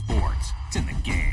sports. It's in the game.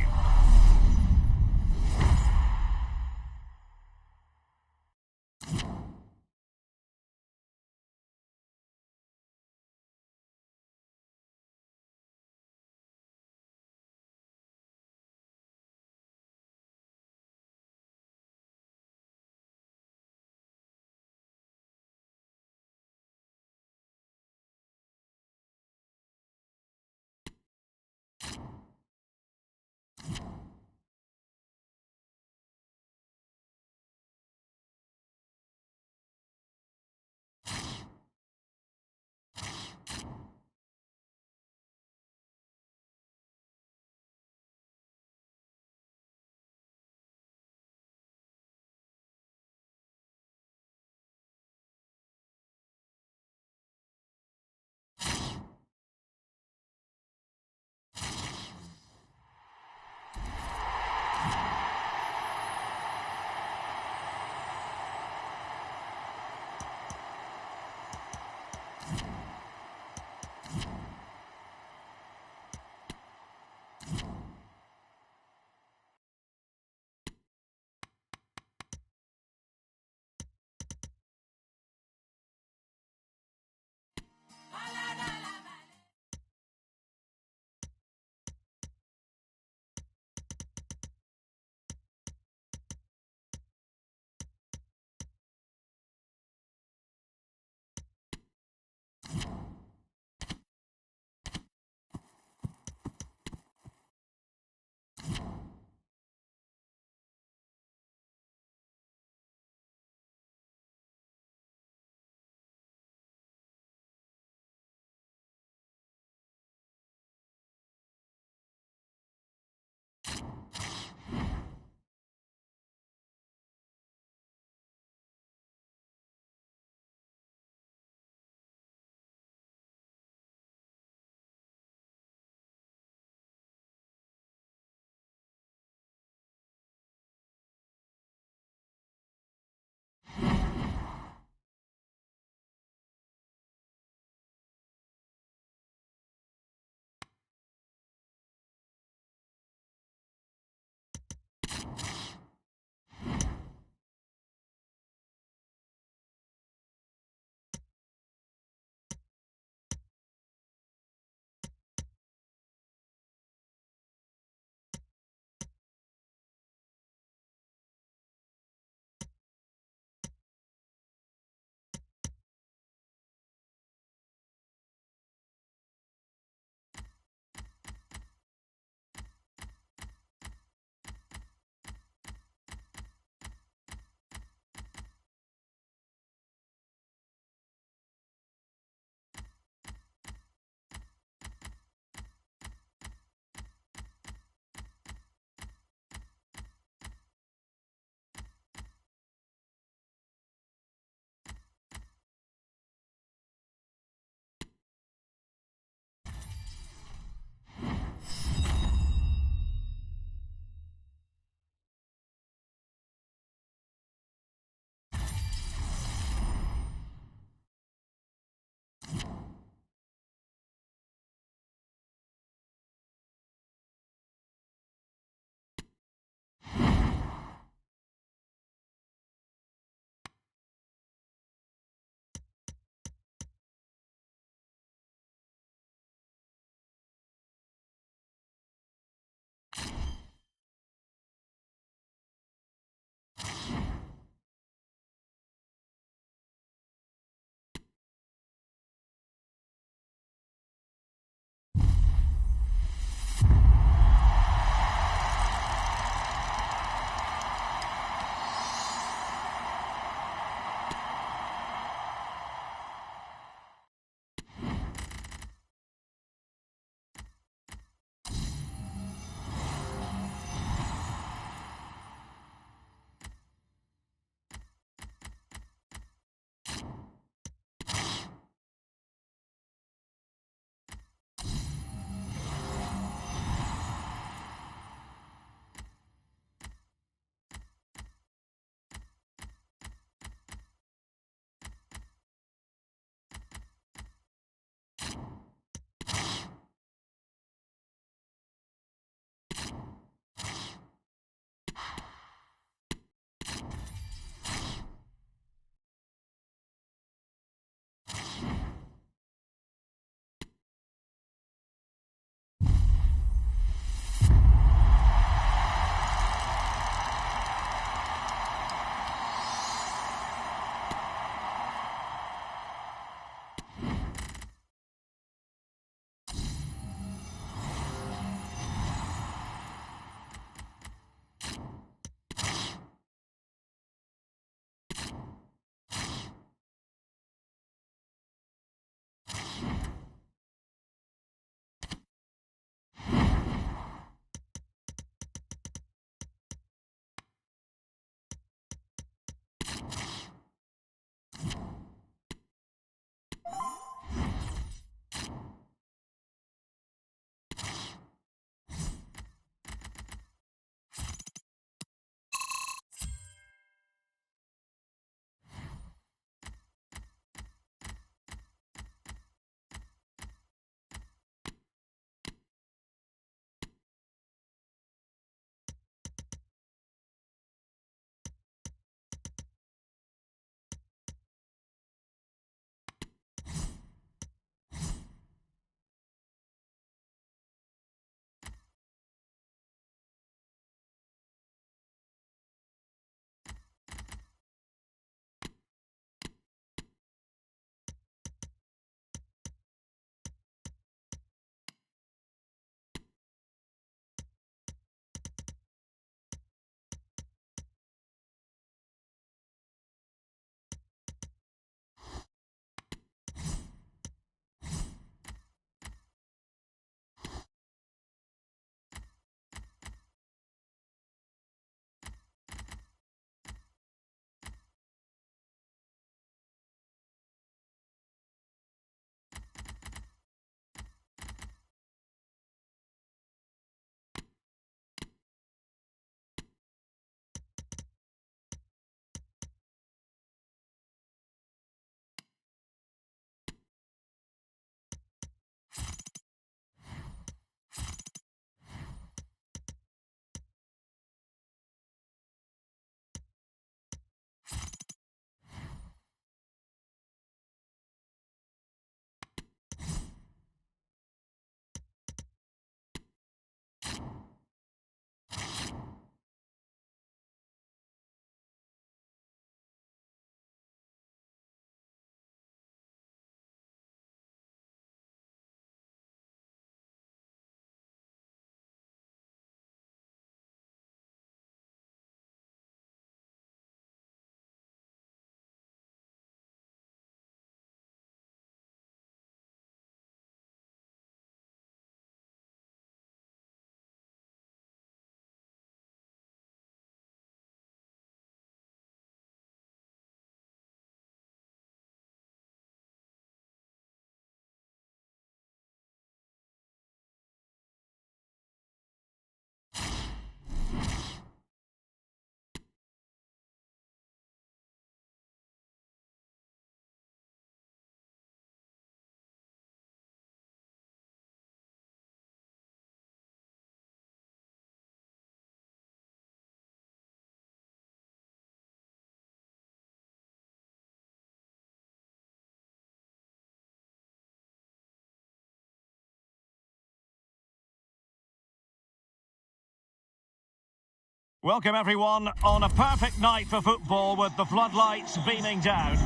Welcome everyone on a perfect night for football with the floodlights beaming down.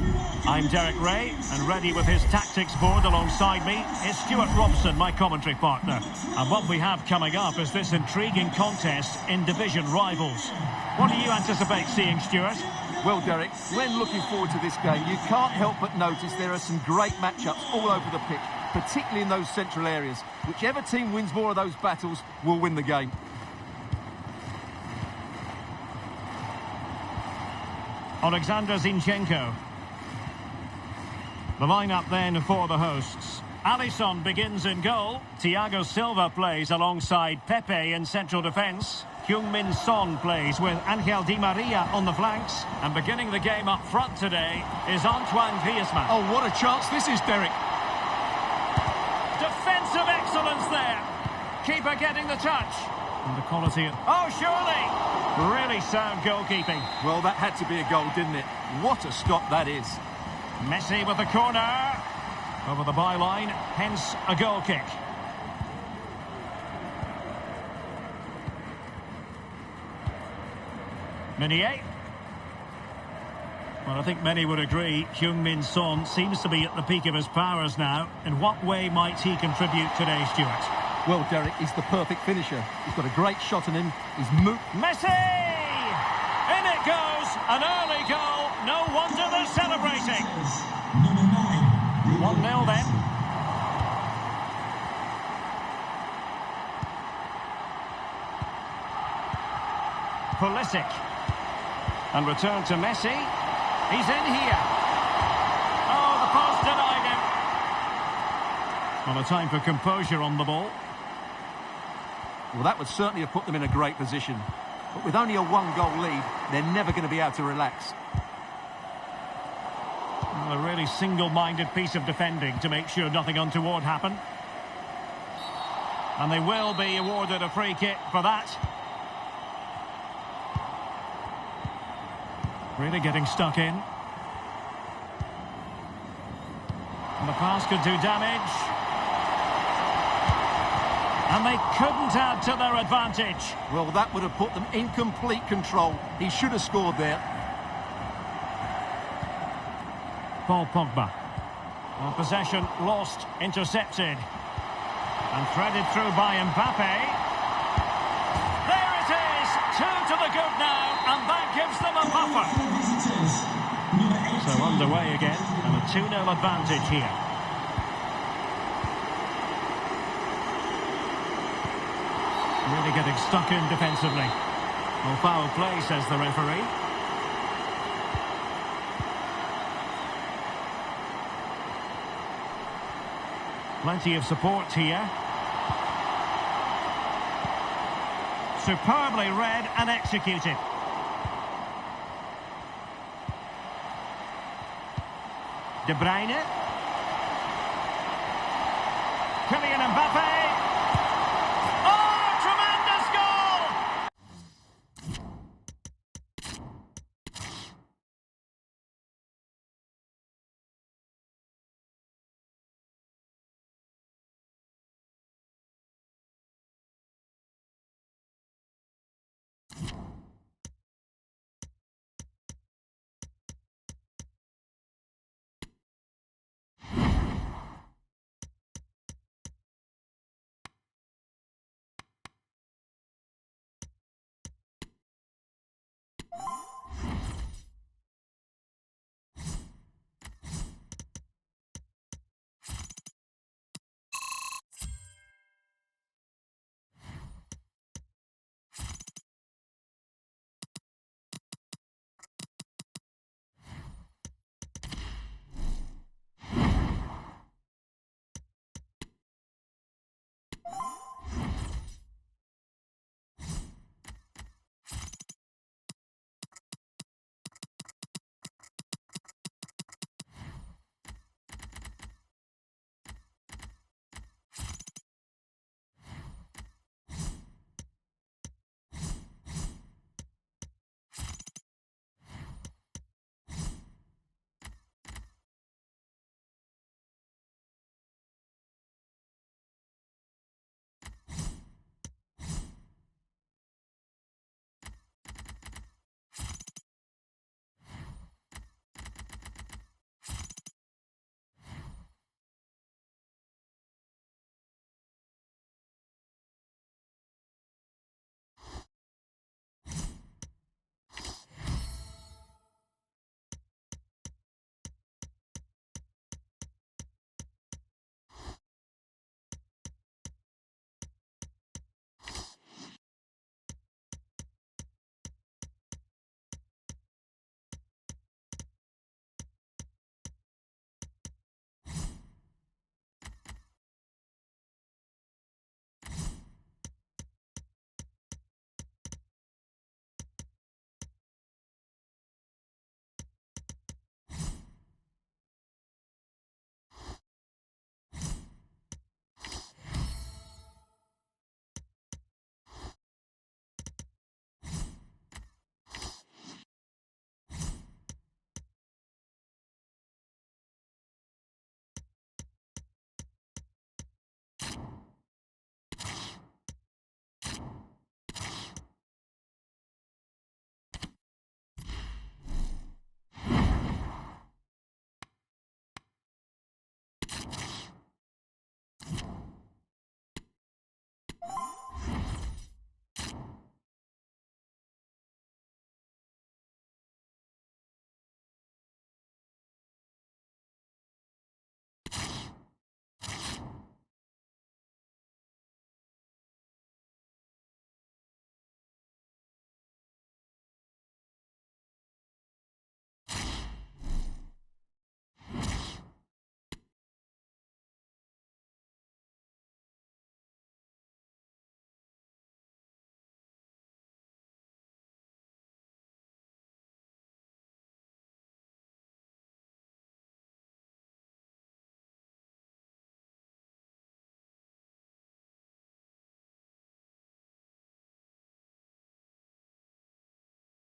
I'm Derek Ray, and ready with his tactics board alongside me is Stuart Robson, my commentary partner. And what we have coming up is this intriguing contest in division rivals. What do you anticipate seeing, Stuart? Well, Derek, when looking forward to this game, you can't help but notice there are some great matchups all over the pitch, particularly in those central areas. Whichever team wins more of those battles will win the game. Alexander Zinchenko. The lineup then for the hosts. Alisson begins in goal. Thiago Silva plays alongside Pepe in central defence. Heung-min Son plays with Angel Di Maria on the flanks. And beginning the game up front today is Antoine Griezmann. Oh, what a chance this is, Derek. Defensive excellence there. Keeper getting the touch. And the quality of... Oh, surely! Really sound goalkeeping. Well, that had to be a goal, didn't it? What a stop that is. Messi with the corner. Over the byline, hence a goal kick. Meunier. Well, I think many would agree Heung-min Son seems to be at the peak of his powers now. In what way might he contribute today, Stuart? Well, Derek, he's the perfect finisher. He's got a great shot in him. He's Messi! In it goes! An early goal. No wonder they're celebrating. 1-0 then. Pulisic. And return to Messi. He's in here. Oh, the post denied him. Well, a time for composure on the ball. Well, that would certainly have put them in a great position. But with only a one-goal lead, they're never going to be able to relax. Well, a really single-minded piece of defending to make sure nothing untoward happened. And they will be awarded a free kick for that. Really getting stuck in. And the pass could do damage. And they couldn't add to their advantage. Well, that would have put them in complete control. He should have scored there. Paul Pogba. Well, possession lost, intercepted. And threaded through by Mbappe. There it is! 2 to the good now, and that gives them a buffer. So underway again, and a 2-0 advantage here. Really getting stuck in defensively. Well, foul play, says the referee. Plenty of support here. Superbly read and executed. De Bruyne. Kylian Mbappe.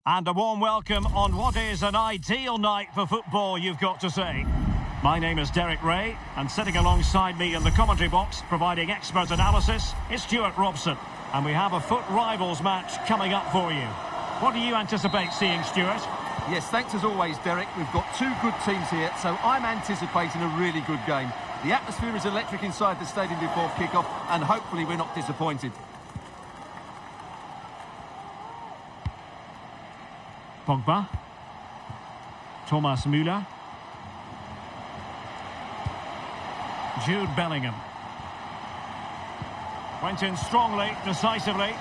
And a warm welcome on what is an ideal night for football, you've got to say. My name is Derek Ray, and sitting alongside me in the commentary box, providing expert analysis, is Stuart Robson. And we have a foot rivals match coming up for you. What do you anticipate seeing, Stuart? Yes, thanks as always, Derek. We've got two good teams here, so I'm anticipating a really good game. The atmosphere is electric inside the stadium before kick-off, and hopefully we're not disappointed. Pogba. Thomas Müller. Jude Bellingham. Went in strongly, decisively.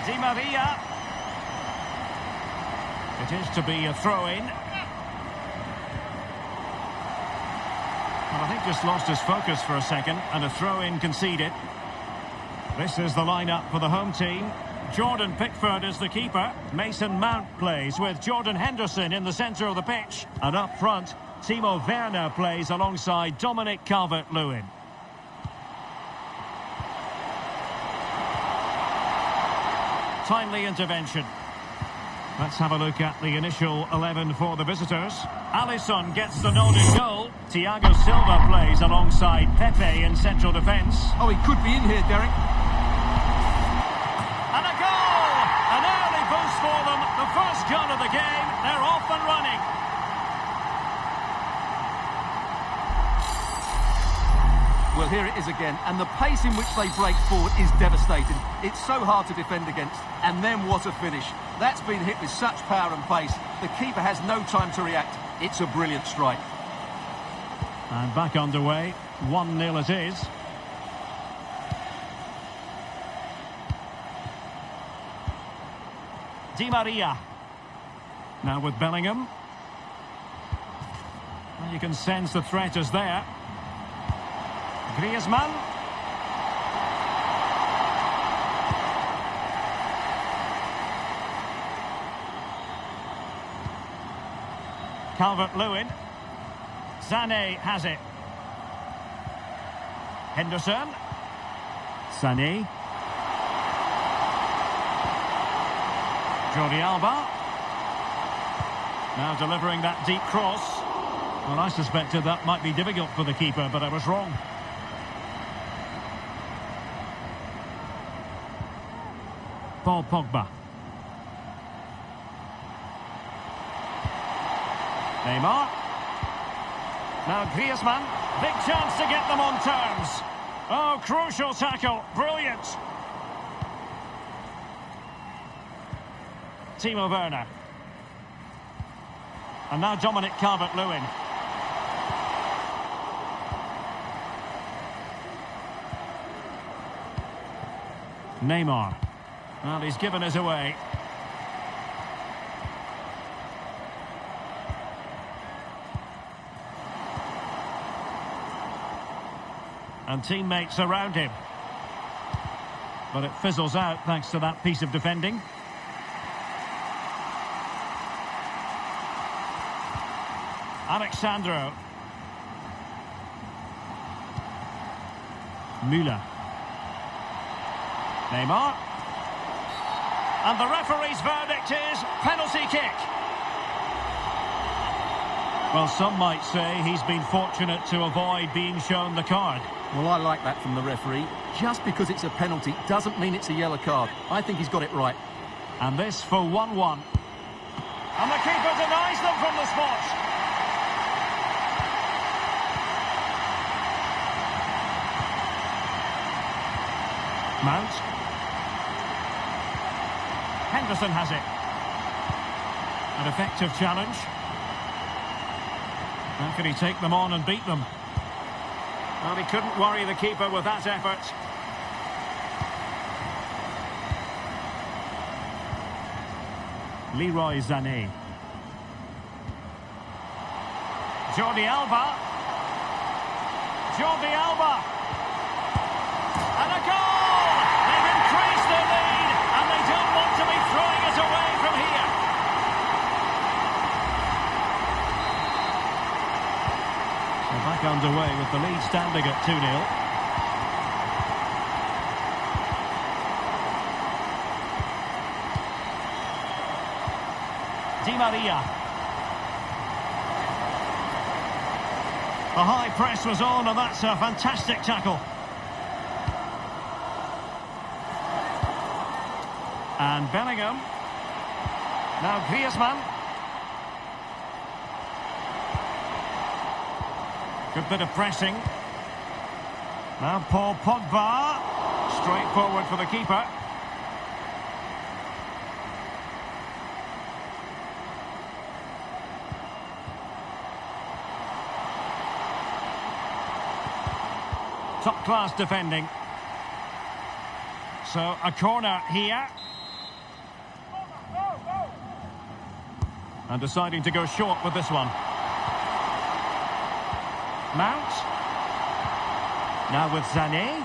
Di Maria. It is to be a throw-in. Well, I think just lost his focus for a second, and a throw-in conceded. This is the lineup for the home team. Jordan Pickford is the keeper. Mason Mount plays with Jordan Henderson in the centre of the pitch. And up front, Timo Werner plays alongside Dominic Calvert-Lewin. Timely intervention. Let's have a look at the initial 11 for the visitors. Alisson gets the nod in goal. Thiago Silva plays alongside Pepe in central defence. Oh, he could be in here, Derek. And a goal! An early boost for them. The first gun of the game. They're off and running. Well, here it is again, and the pace in which they break forward is devastating. It's so hard to defend against, and then what a finish. That's been hit with such power and pace. The keeper has no time to react. It's a brilliant strike. And back underway. 1-0 it is. Di Maria. Now with Bellingham. Well, you can sense the threat is there. Griezmann. Calvert-Lewin. Sané has it. Henderson. Sané. Jordi Alba. Now delivering that deep cross. Well, I suspected that might be difficult for the keeper, but I was wrong. Paul Pogba. Neymar. Now Griezmann. Big chance to get them on terms. Oh, crucial tackle. Brilliant. Timo Werner. And now Dominic Calvert-Lewin. Neymar. Well, he's given us away. And teammates around him. But it fizzles out thanks to that piece of defending. Alexandro. Müller. Neymar. And the referee's verdict is penalty kick. Well, some might say he's been fortunate to avoid being shown the card. Well, I like that from the referee. Just because it's a penalty doesn't mean it's a yellow card. I think he's got it right. And this for 1-1. And the keeper denies them from the spot. Mount. Henderson has it. An effective challenge. How can he take them on and beat them? Well, he couldn't worry the keeper with that effort. Leroy Sané. Jordi Alba. Jordi Alba. And a goal! They've increased their lead, and they don't want to be throwing it away from here. They're back underway with the lead standing at 2-0. Di Maria. The high press was on, and that's a fantastic tackle. And Bellingham. Now Griezmann. Good bit of pressing. Now Paul Pogba. Straight forward for the keeper. Top-class defending. So a corner here. And deciding to go short with this one. Mount. Now with Sané.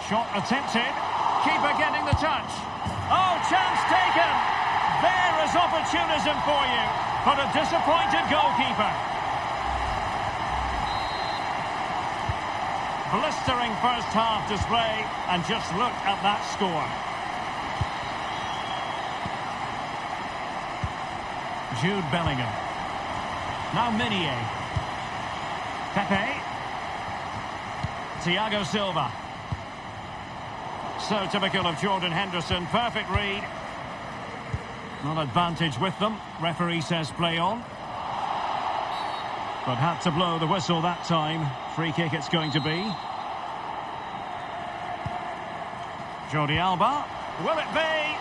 Shot attempted. Keeper getting the touch. Oh, chance taken. There is opportunism for you. But a disappointed goalkeeper. Blistering first half display, and just look at that score. Jude Bellingham. Now Meunier. Pepe. Thiago Silva. So typical of Jordan Henderson. Perfect read. Not advantage with them. Referee says play on. But had to blow the whistle that time. Free kick it's going to be. Jordi Alba. Will it be?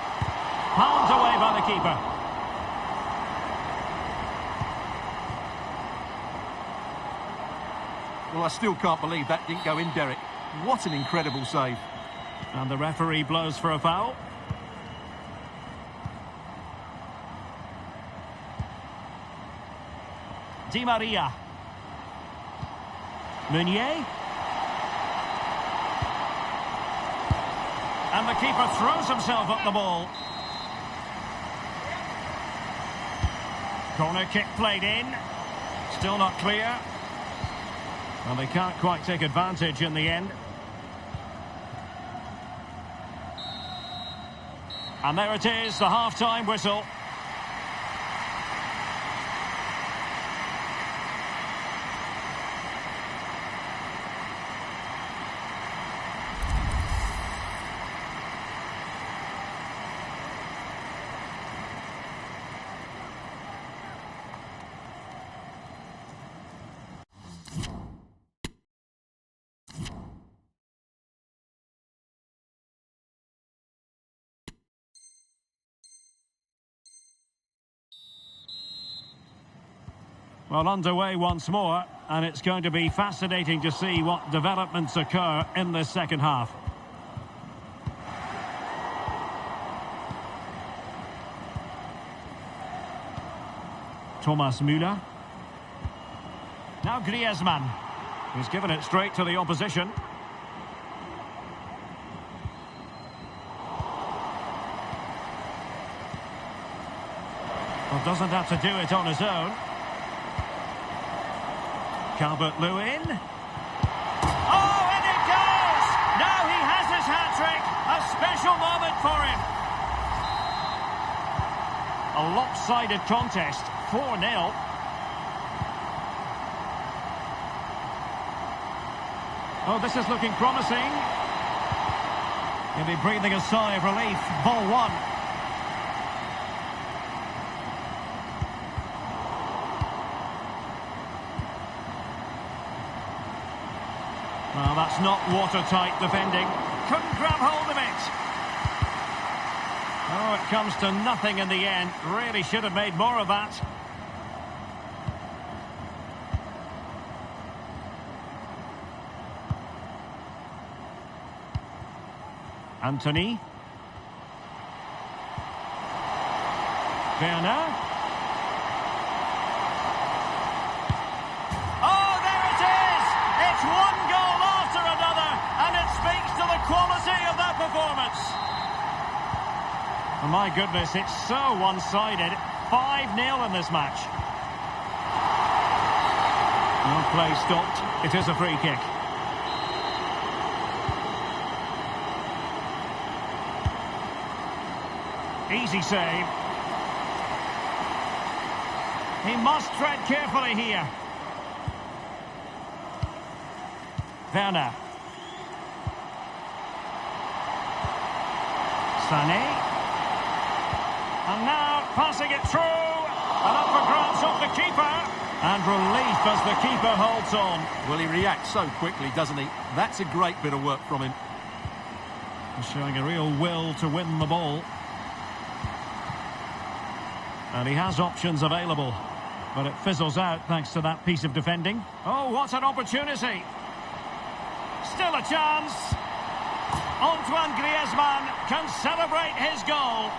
Palmed away by the keeper. Well, I still can't believe that didn't go in, Derek. What an incredible save. And the referee blows for a foul. Di Maria. Meunier. And the keeper throws himself at the ball. Corner kick played in. Still not clear. Well, they can't quite take advantage in the end. And there it is, the half-time whistle. Well, underway once more, and it's going to be fascinating to see what developments occur in this second half. Thomas Müller. Now Griezmann. He's given it straight to the opposition. Well, doesn't have to do it on his own. Calvert-Lewin. Oh, and it goes! Now he has his hat-trick. A special moment for him. A lopsided contest. 4-0. Oh, this is looking promising. He'll be breathing a sigh of relief. Ball one. Well, that's not watertight defending. Couldn't grab hold of it. Oh, it comes to nothing in the end. Really should have made more of that. Anthony. Werner. Oh, there it is! It's one goal after another, and it speaks to the quality of that performance. Oh, my goodness, it's so one-sided. 5-0 in this match. No play stopped. It is a free kick. Easy save. He must tread carefully here. Werner. Sané. And now passing it through. And up for grabs off the keeper. And relief as the keeper holds on. Well, he reacts so quickly, doesn't he? That's a great bit of work from him. He's showing a real will to win the ball. And he has options available. But it fizzles out thanks to that piece of defending. Oh, what an opportunity. Still a chance. Antoine Griezmann can celebrate his goal.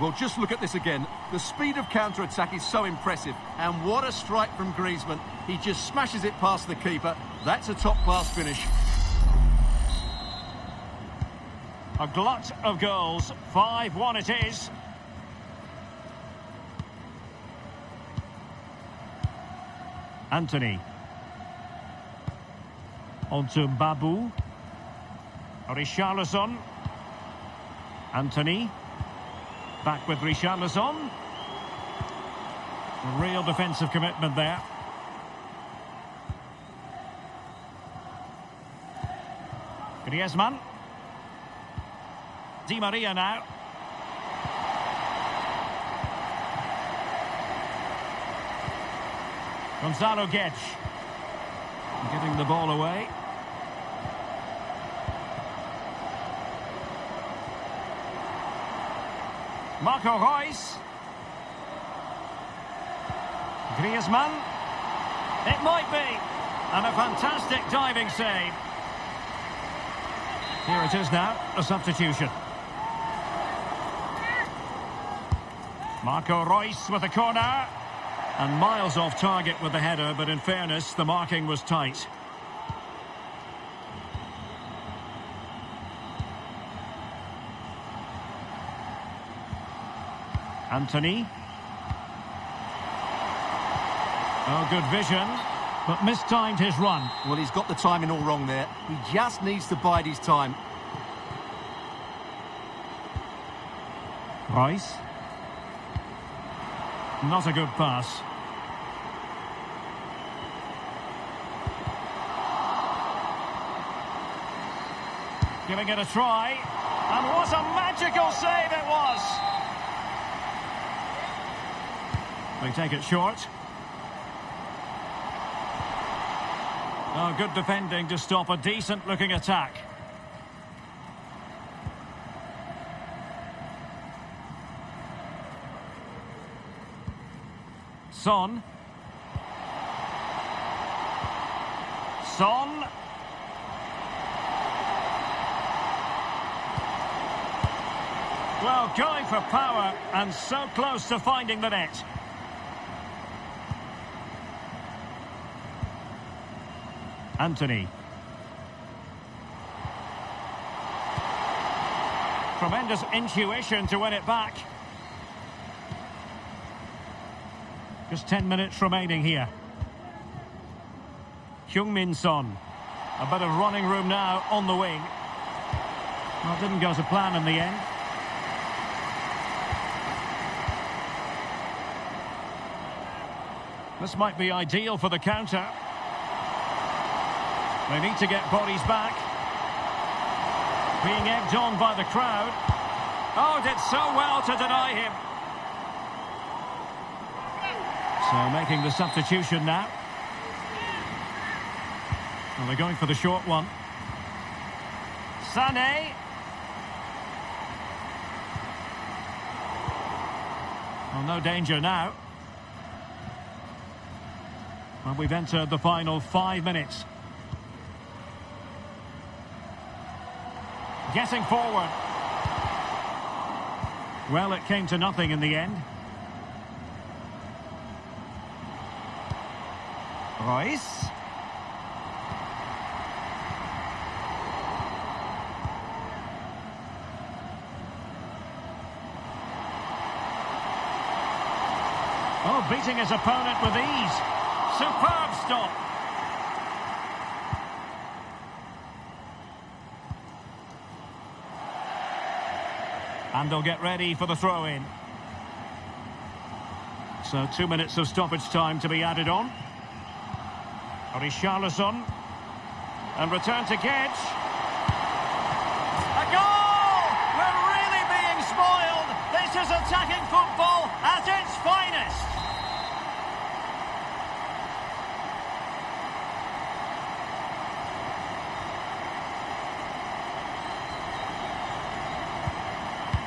Well, just look at this again. The speed of counter-attack is so impressive. And what a strike from Griezmann. He just smashes it past the keeper. That's a top-class finish. A glut of goals. 5-1 it is. Anthony. On to Babu. Richarlison. Anthony. Back with Richarlison. A real defensive commitment there. Griezmann. Di Maria now. Gonzalo Guedes. Giving the ball away. Marco Reus. Griezmann. It might be. And a fantastic diving save. Here it is now, a substitution. Marco Reus with a corner. And miles off target with the header, but in fairness, the marking was tight. Anthony. Oh, good vision, but mistimed his run. Well, he's got the timing all wrong there. He just needs to bide his time. Reus. Not a good pass. Giving it a try. And what a magical save it was! They take it short. Oh, good defending to stop a decent-looking attack. Son. Son. Well, going for power and so close to finding the net. Anthony. Tremendous intuition to win it back. Just 10 minutes remaining here. Heung-min Son. A bit of running room now on the wing. Well, it didn't go to plan in the end. This might be ideal for the counter. They need to get bodies back. Being egged on by the crowd. Oh, did so well to deny him. So making the substitution now. Well, they're going for the short one. Sané. Well, no danger now. Well, we've entered the final 5 minutes. Getting forward. Well, it came to nothing in the end. Reus. beating his opponent with ease. Superb stop. And they'll get ready for the throw-in. So 2 minutes of stoppage time to be added on. Richarlison. And return to Gedge. A goal! We're really being spoiled. This is attacking football at its finest.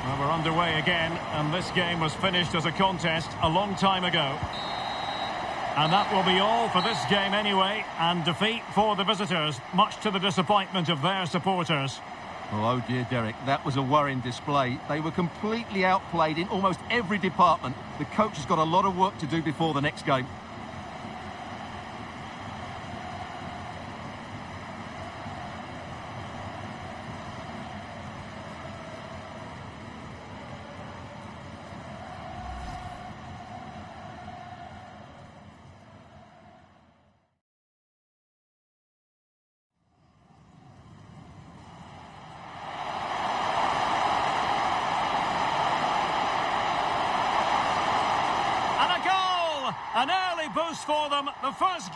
Well, we're underway again, and this game was finished as a contest a long time ago. And that will be all for this game anyway, and defeat for the visitors, much to the disappointment of their supporters. Oh dear, Derek, that was a worrying display. They were completely outplayed in almost every department. The coach has got a lot of work to do before the next game. An early boost for them. The first...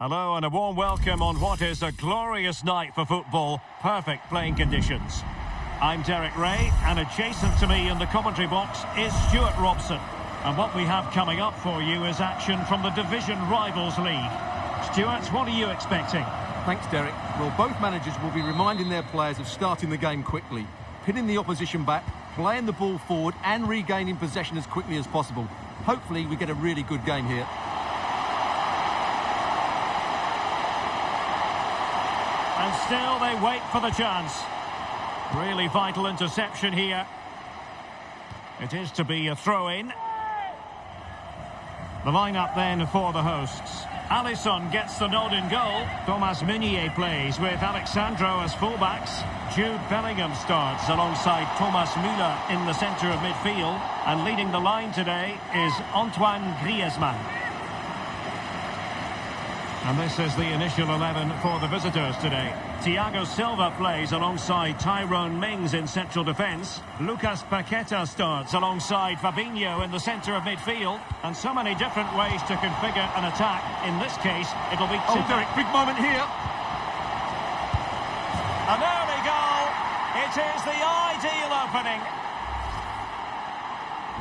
Hello and a warm welcome on what is a glorious night for football. Perfect playing conditions. I'm Derek Ray, and adjacent to me in the commentary box is Stuart Robson. And what we have coming up for you is action from the Division Rivals League. Stuart, what are you expecting? Thanks, Derek. Well, both managers will be reminding their players of starting the game quickly. pinning the opposition back, playing the ball forward and regaining possession as quickly as possible. Hopefully we get a really good game here. And still they wait for the chance. Really vital interception here. It is to be a throw-in. The lineup then for the hosts. Alisson gets the nod in goal. Thomas Meunier plays with Alexandro as fullbacks. Jude Bellingham starts alongside Thomas Müller in the centre of midfield. And leading the line today is Antoine Griezmann. And this is the initial 11 for the visitors today. Thiago Silva plays alongside Tyrone Mings in central defence. Lucas Paqueta starts alongside Fabinho in the centre of midfield. And so many different ways to configure an attack. In this case, it'll be two... Oh, Derek, big moment here. An early goal. It is the ideal opening.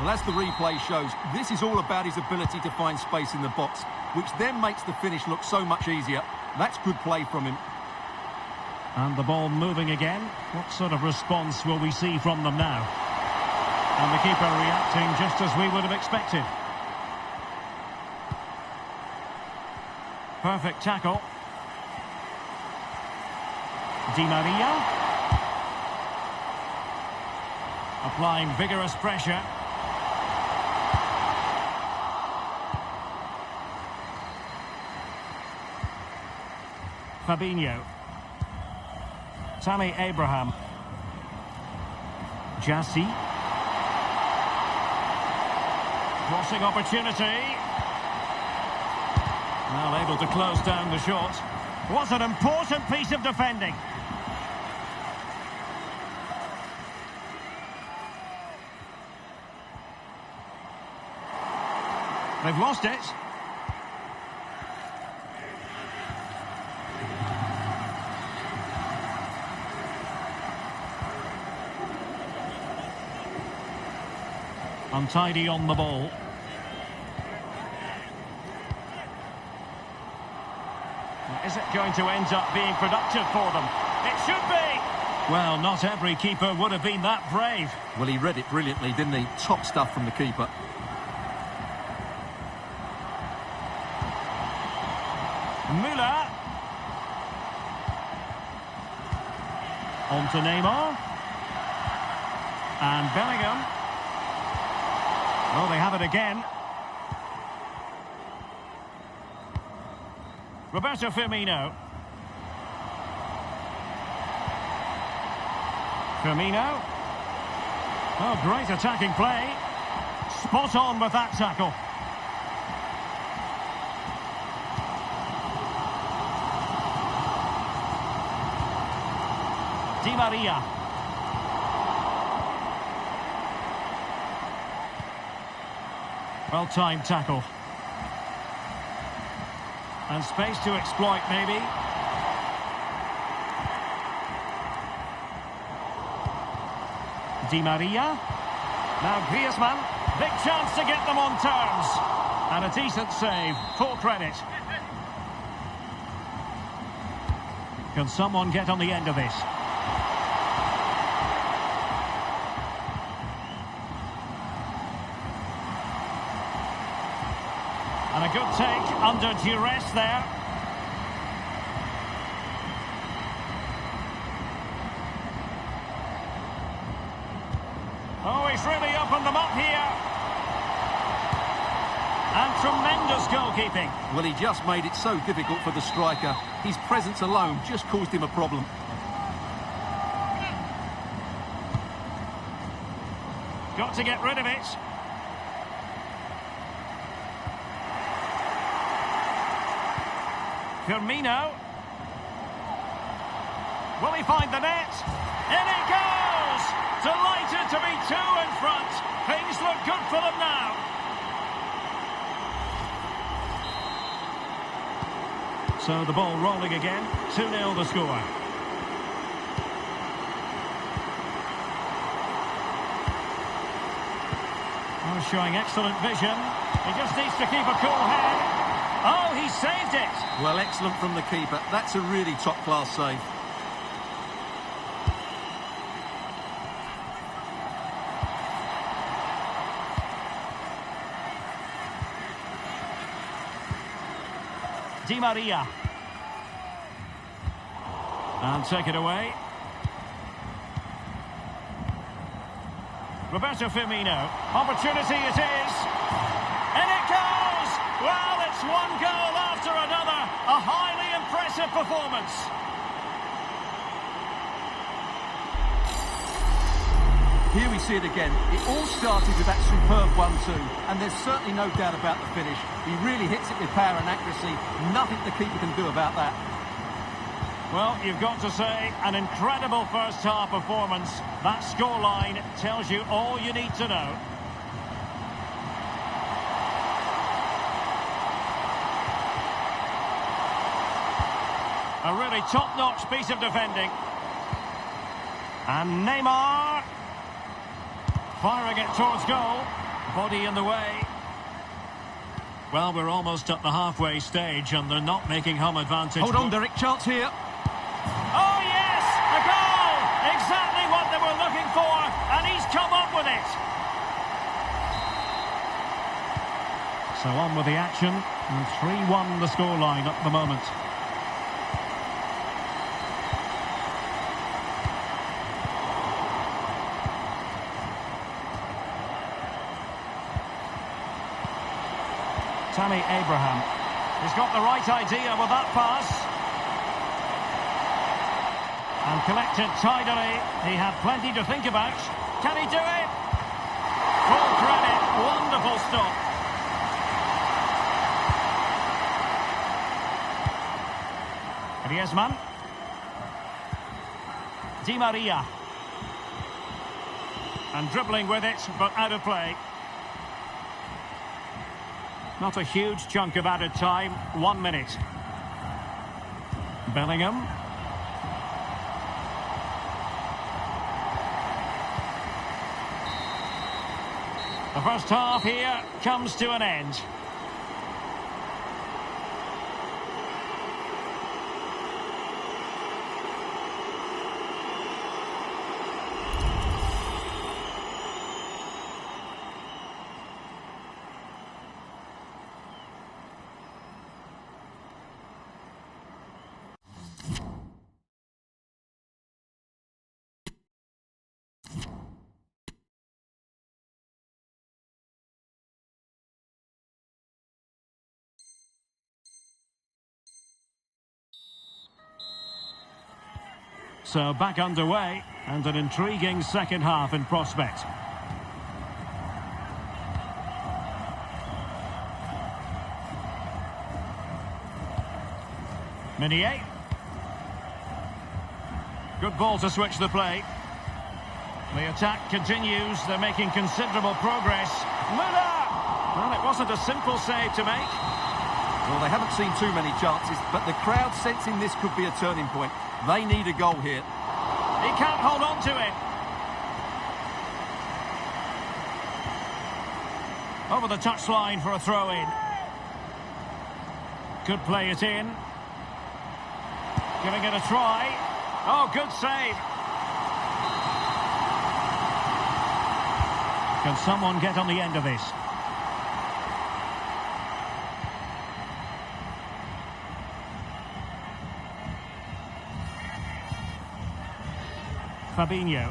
Well, as the replay shows, this is all about his ability to find space in the box, which then makes the finish look so much easier. That's good play from him. And the ball moving again. What sort of response will we see from them now? And the keeper reacting just as we would have expected. Perfect tackle. Di Maria. Applying vigorous pressure. Fabinho. Tammy Abraham. Jassy. Crossing opportunity. Well, able to close down the shot. What an important piece of defending. They've lost it. Untidy on the ball. Is it going to end up being productive for them? It should be! Well, not every keeper would have been that brave. Well, he read it brilliantly, didn't he? Top stuff from the keeper. Müller. On to Neymar. And Bellingham. Oh, they have it again. Roberto Firmino. Firmino. Oh, great attacking play. Spot on with that tackle. Di Maria. Well-timed tackle. And space to exploit, maybe. Di Maria. Now Griezmann. Big chance to get them on terms. And a decent save. Full credit. Can someone get on the end of this? And a good take under duress there. Oh, he's really opened them up here. And tremendous goalkeeping. Well, he just made it so difficult for the striker. His presence alone just caused him a problem. Got to get rid of it. Firmino. Will he find the net? In he goes! Delighted to be two in front. Things look good for them now. So the ball rolling again. 2-0 the score. Oh, showing excellent vision. He just needs to keep a cool head. Oh, he saved it! Well, excellent from the keeper. That's a really top-class save. Di Maria. And take it away. Roberto Firmino. Opportunity it is. And it goes! Well, it's one goal after another. A highly impressive performance. Here we see it again. It all started with that superb 1-2, and there's certainly no doubt about the finish. He really hits it with power and accuracy. Nothing the keeper can do about that. Well, you've got to say, an incredible first-half performance. That scoreline tells you all you need to know. A really top-notch piece of defending. And Neymar firing it towards goal. Body in the way. Well, we're almost at the halfway stage and they're not making home advantage. Hold on, Derek, chance here. Oh, yes! A goal! Exactly what they were looking for, and he's come up with it. So on with the action, and 3-1 the scoreline at the moment. Tammy Abraham. He's got the right idea with that pass. And collected tidily. He had plenty to think about. Can he do it? Full credit. Wonderful stop. Griezmann. Di Maria. And dribbling with it, but out of play. Not a huge chunk of added time. 1 minute. Bellingham. The first half here comes to an end. So back underway, and an intriguing second half in prospect. Meunier. Good ball to switch the play. The attack continues, they're making considerable progress. Müller! Well, it wasn't a simple save to make. Well, they haven't seen too many chances, but the crowd sensing this could be a turning point. They need a goal here. He can't hold on to it. Over the touchline for a throw-in. Could play it in. Giving it a try. Oh, good save. Can someone get on the end of this? Fabinho.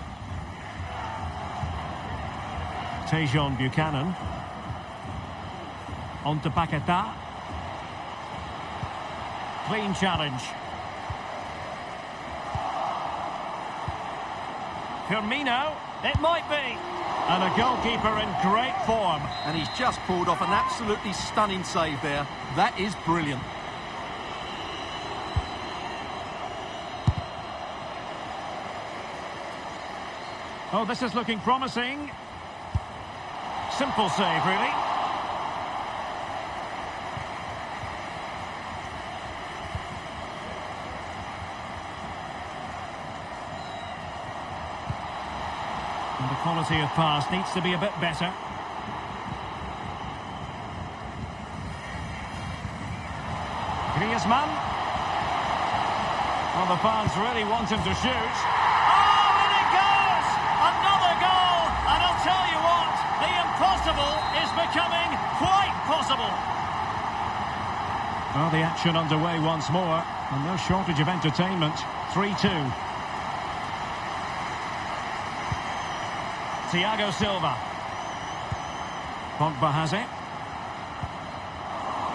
Tejon Buchanan. On to Paquetá. Clean challenge. Firmino. It might be. And a goalkeeper in great form. And he's just pulled off an absolutely stunning save there. That is brilliant. Oh, this is looking promising. Simple save, really. And the quality of pass needs to be a bit better. Griezmann. Well, the fans really want him to shoot. Another goal, and I'll tell you what, the impossible is becoming quite possible. Well, the action underway once more, and no shortage of entertainment. 3-2. Thiago Silva. Pogba has it.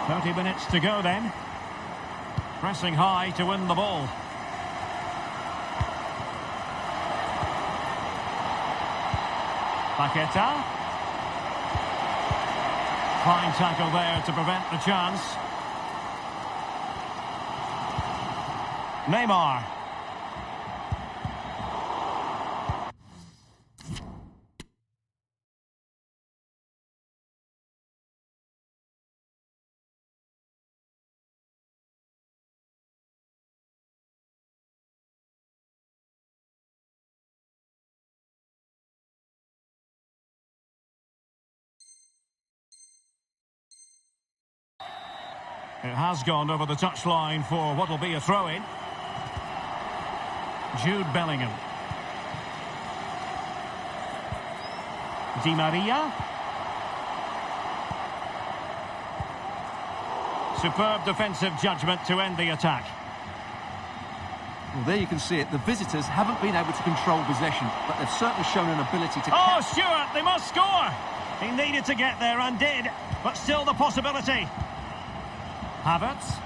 30 minutes to go then. Pressing high to win the ball. Paqueta. Fine tackle there to prevent the chance. Neymar. It has gone over the touchline for what will be a throw-in. Jude Bellingham. Di Maria. Superb defensive judgment to end the attack. Well, there you can see it. The visitors haven't been able to control possession, but they've certainly shown an ability to... Oh, Stewart, they must score! He needed to get there and did, but still the possibility. Havertz.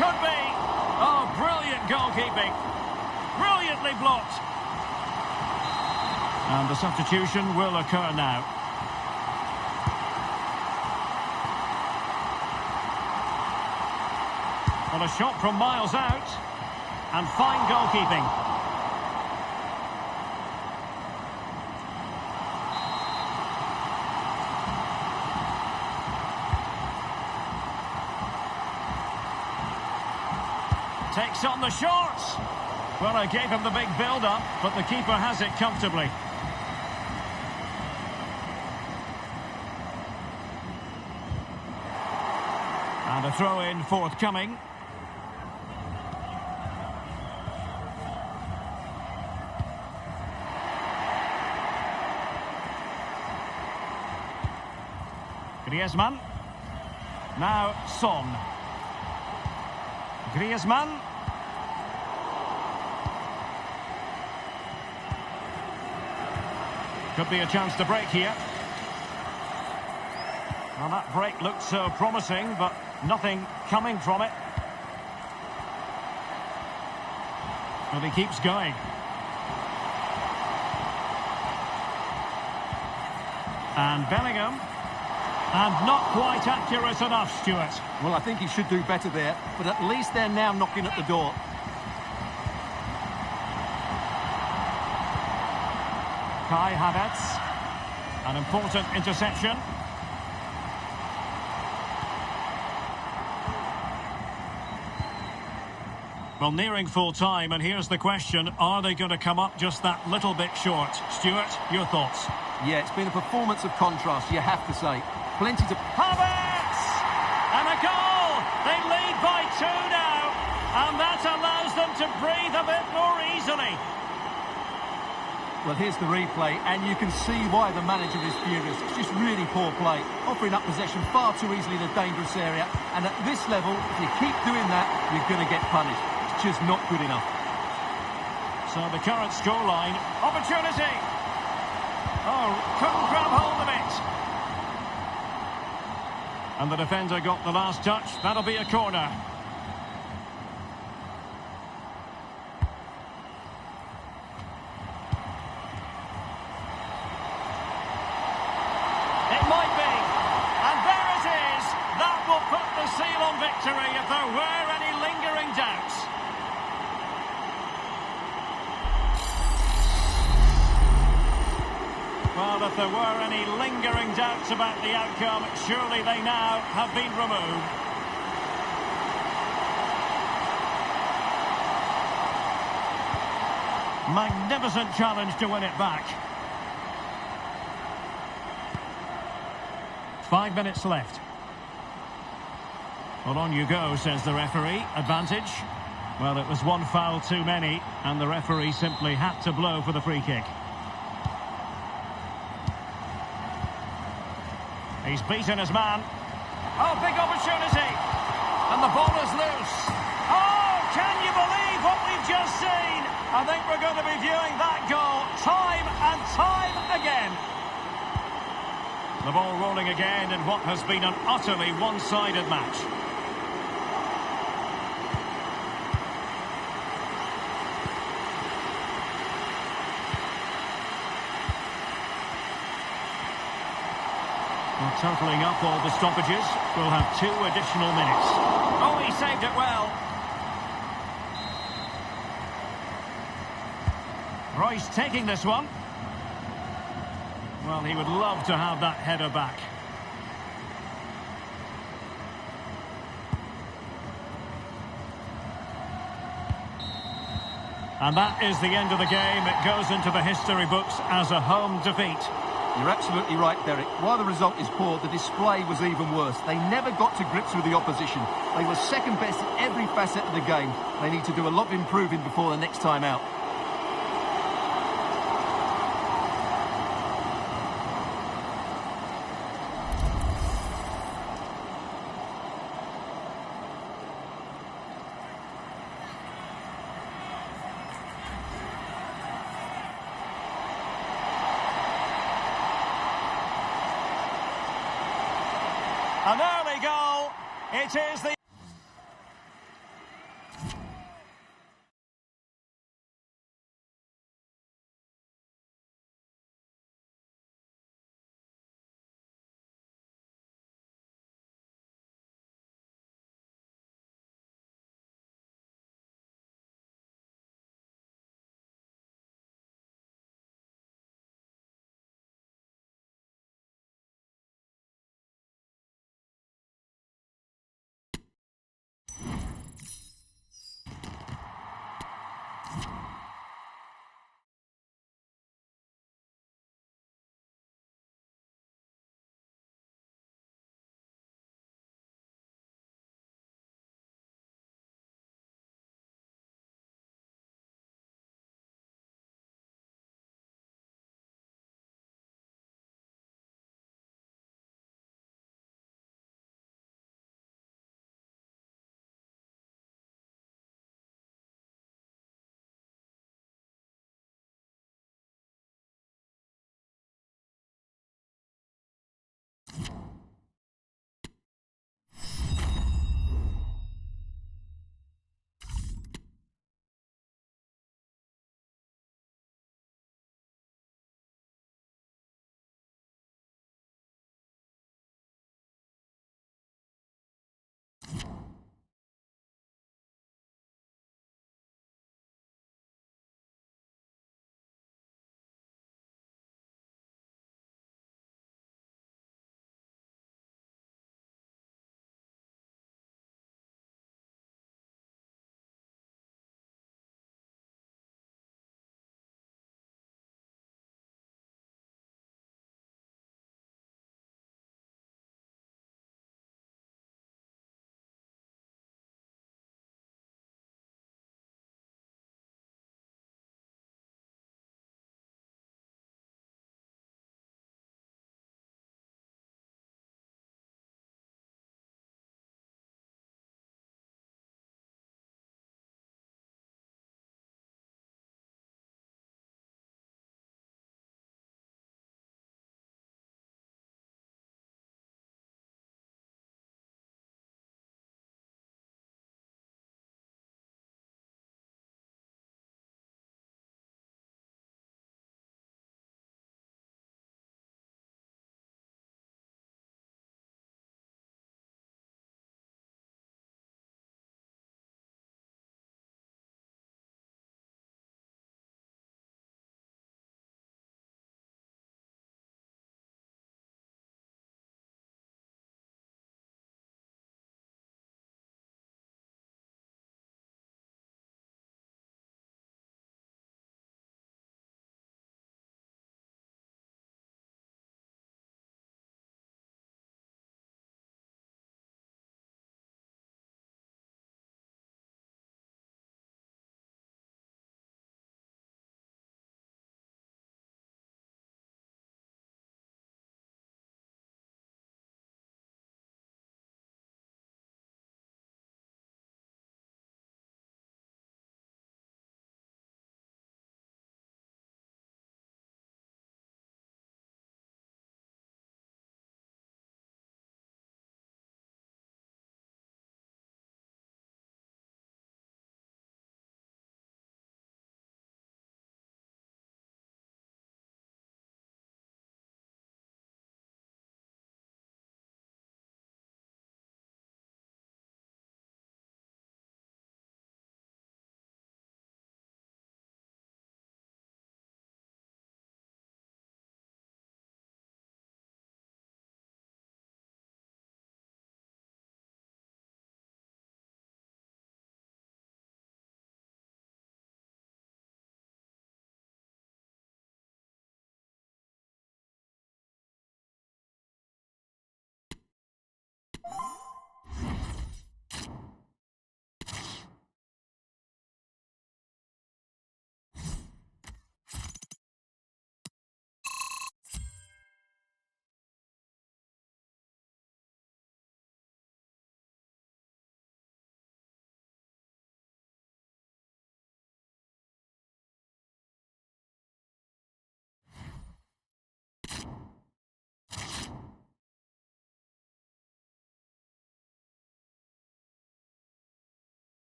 Could be. Oh, brilliant goalkeeping. Brilliantly blocked. And the substitution will occur now. Well, a shot from miles out. And fine goalkeeping. Takes on the shots. Well, I gave him the big build-up, but the keeper has it comfortably. And a throw-in forthcoming. Griezmann. Now Son. Griezmann. Could be a chance to break here. Well, that break looked so promising, but nothing coming from it. Well, he keeps going. And Bellingham. And not quite accurate enough, Stewart. Well, I think he should do better there, but at least they're now knocking at the door. Kai Havertz. An important interception. Well, nearing full time, and here's the question, are they going to come up just that little bit short? Stewart, your thoughts? Yeah, it's been a performance of contrast, you have to say. Plenty to... Havertz! And a goal! They lead by 2 now, and that allows them to breathe a bit more easily. Well, here's the replay, and you can see why the manager is furious. It's just really poor play, offering up possession far too easily in a dangerous area, and at this level, if you keep doing that, you're going to get punished. It's just not good enough. So the current scoreline, opportunity! Oh, couldn't grab hold of it. And the defender got the last touch. That'll be a corner. It might be. And there it is. That will put the seal on victory if there were any lingering doubts. Well, if there were any lingering doubts about the outcome, surely they now have been removed. Magnificent challenge to win it back. 5 minutes left. Well, on you go, says the referee. Advantage. Well, it was one foul too many, and the referee simply had to blow for the free kick. He's beaten his man. Oh, big opportunity. And the ball is loose. Oh, can you believe what we've just seen? I think we're going to be viewing that goal time and time again. The ball rolling again in what has been an utterly one-sided match. Well, totalling up all the stoppages, we'll have 2 additional minutes. Oh, he saved it well. Royce taking this one. Well, he would love to have that header back. And that is the end of the game. It goes into the history books as a home defeat. You're absolutely right, Derek. While the result is poor, the display was even worse. They never got to grips with the opposition. They were second best in every facet of the game. They need to do a lot of improving before the next time out. An early goal. It is the...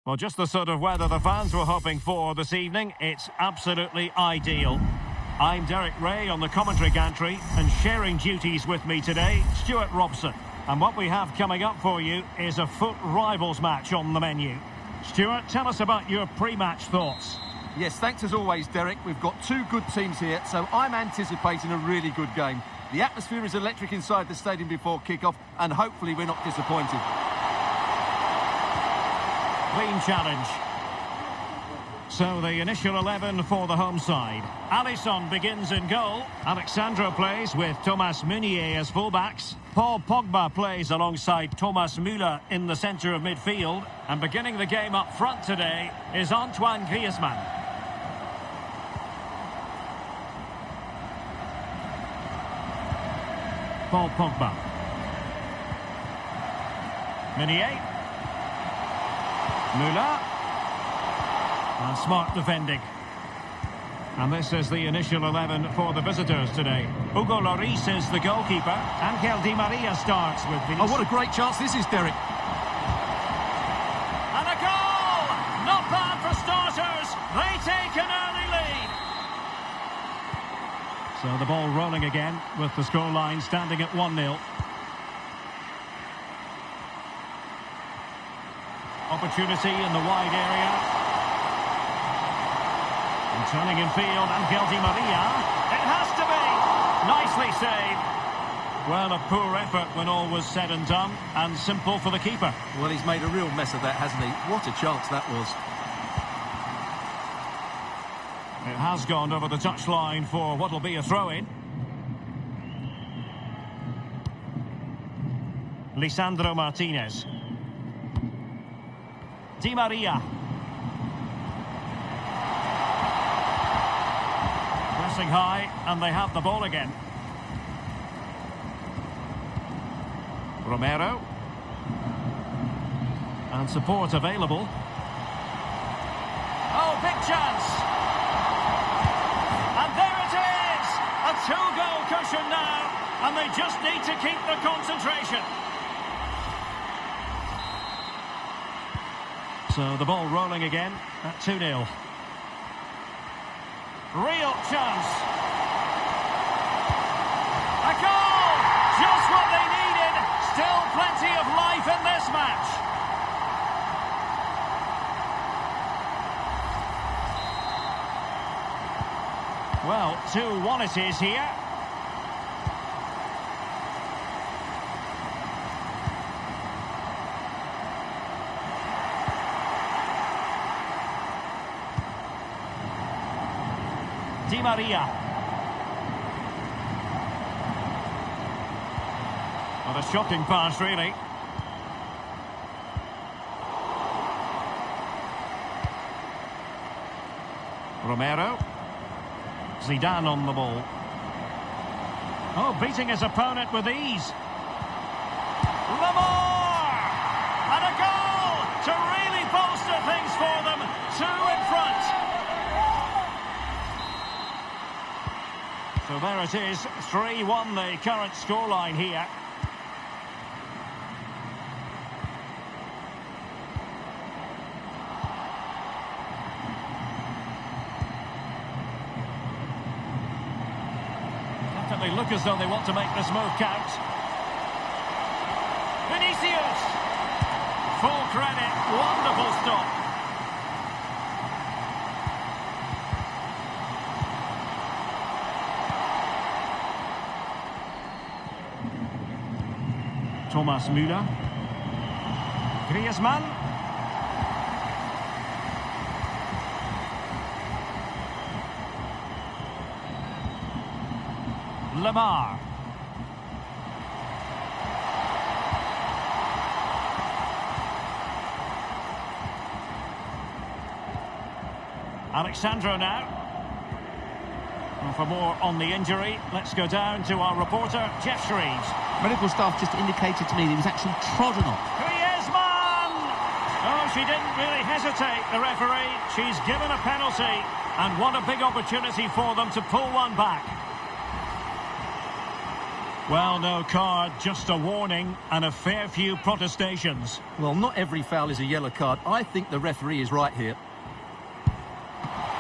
Well, just the sort of weather the fans were hoping for this evening. It's absolutely ideal. I'm Derek Ray on the commentary gantry, and sharing duties with me today, Stuart Robson. And what we have coming up for you is a foot rivals match on the menu. Stuart, tell us about your pre-match thoughts. Yes, thanks as always, Derek. We've got two good teams here, so I'm anticipating a really good game. The atmosphere is electric inside the stadium before kick-off, and hopefully we're not disappointed. Clean challenge. So the initial 11 for the home side. Alisson begins in goal. Alexandro plays with Thomas Meunier as fullbacks. Paul Pogba plays alongside Thomas Müller in the centre of midfield. And beginning the game up front today is Antoine Griezmann. Paul Pogba. Meunier. Müller. And smart defending. And this is the initial 11 for the visitors today. Hugo Lloris is the goalkeeper. Angel Di Maria starts with Vinicius. Oh, what a great chance this is, Derek. And a goal! Not bad for starters. They take an early lead. So the ball rolling again with the scoreline standing at 1-0. Opportunity in the wide area. And turning in field, Angel Di Maria. It has to be! Nicely saved. Well, a poor effort when all was said and done, and simple for the keeper. Well, he's made a real mess of that, hasn't he? What a chance that was. It has gone over the touchline for what will be a throw-in. Lisandro Martinez. Di Maria. Pressing high, and they have the ball again. Romero. And support available. Oh, big chance! And there it is! A two-goal cushion now, and they just need to keep the concentration. So the ball rolling again at 2-0. Real chance. A goal! Just what they needed. Still plenty of life in this match. Well, 2-1 it is here. Di Maria. What a shocking pass, really. Romero. Zidane on the ball. Oh, beating his opponent with ease. Lamar! And a goal to really bolster things for them. Two in front. So there it is, 3-1 the current scoreline here. Definitely look as though they want to make this move count. Vinicius! Full credit, wonderful stop. Thomas Müller. Griezmann. Lamar. Alexandro now. And for more on the injury, let's go down to our reporter, Jeff Shreves. Medical staff just indicated to me that he was actually trodden on. Griezmann! Oh, she didn't really hesitate, the referee. She's given a penalty, and what a big opportunity for them to pull one back. Well, no card, just a warning and a fair few protestations. Well, not every foul is a yellow card. I think the referee is right here.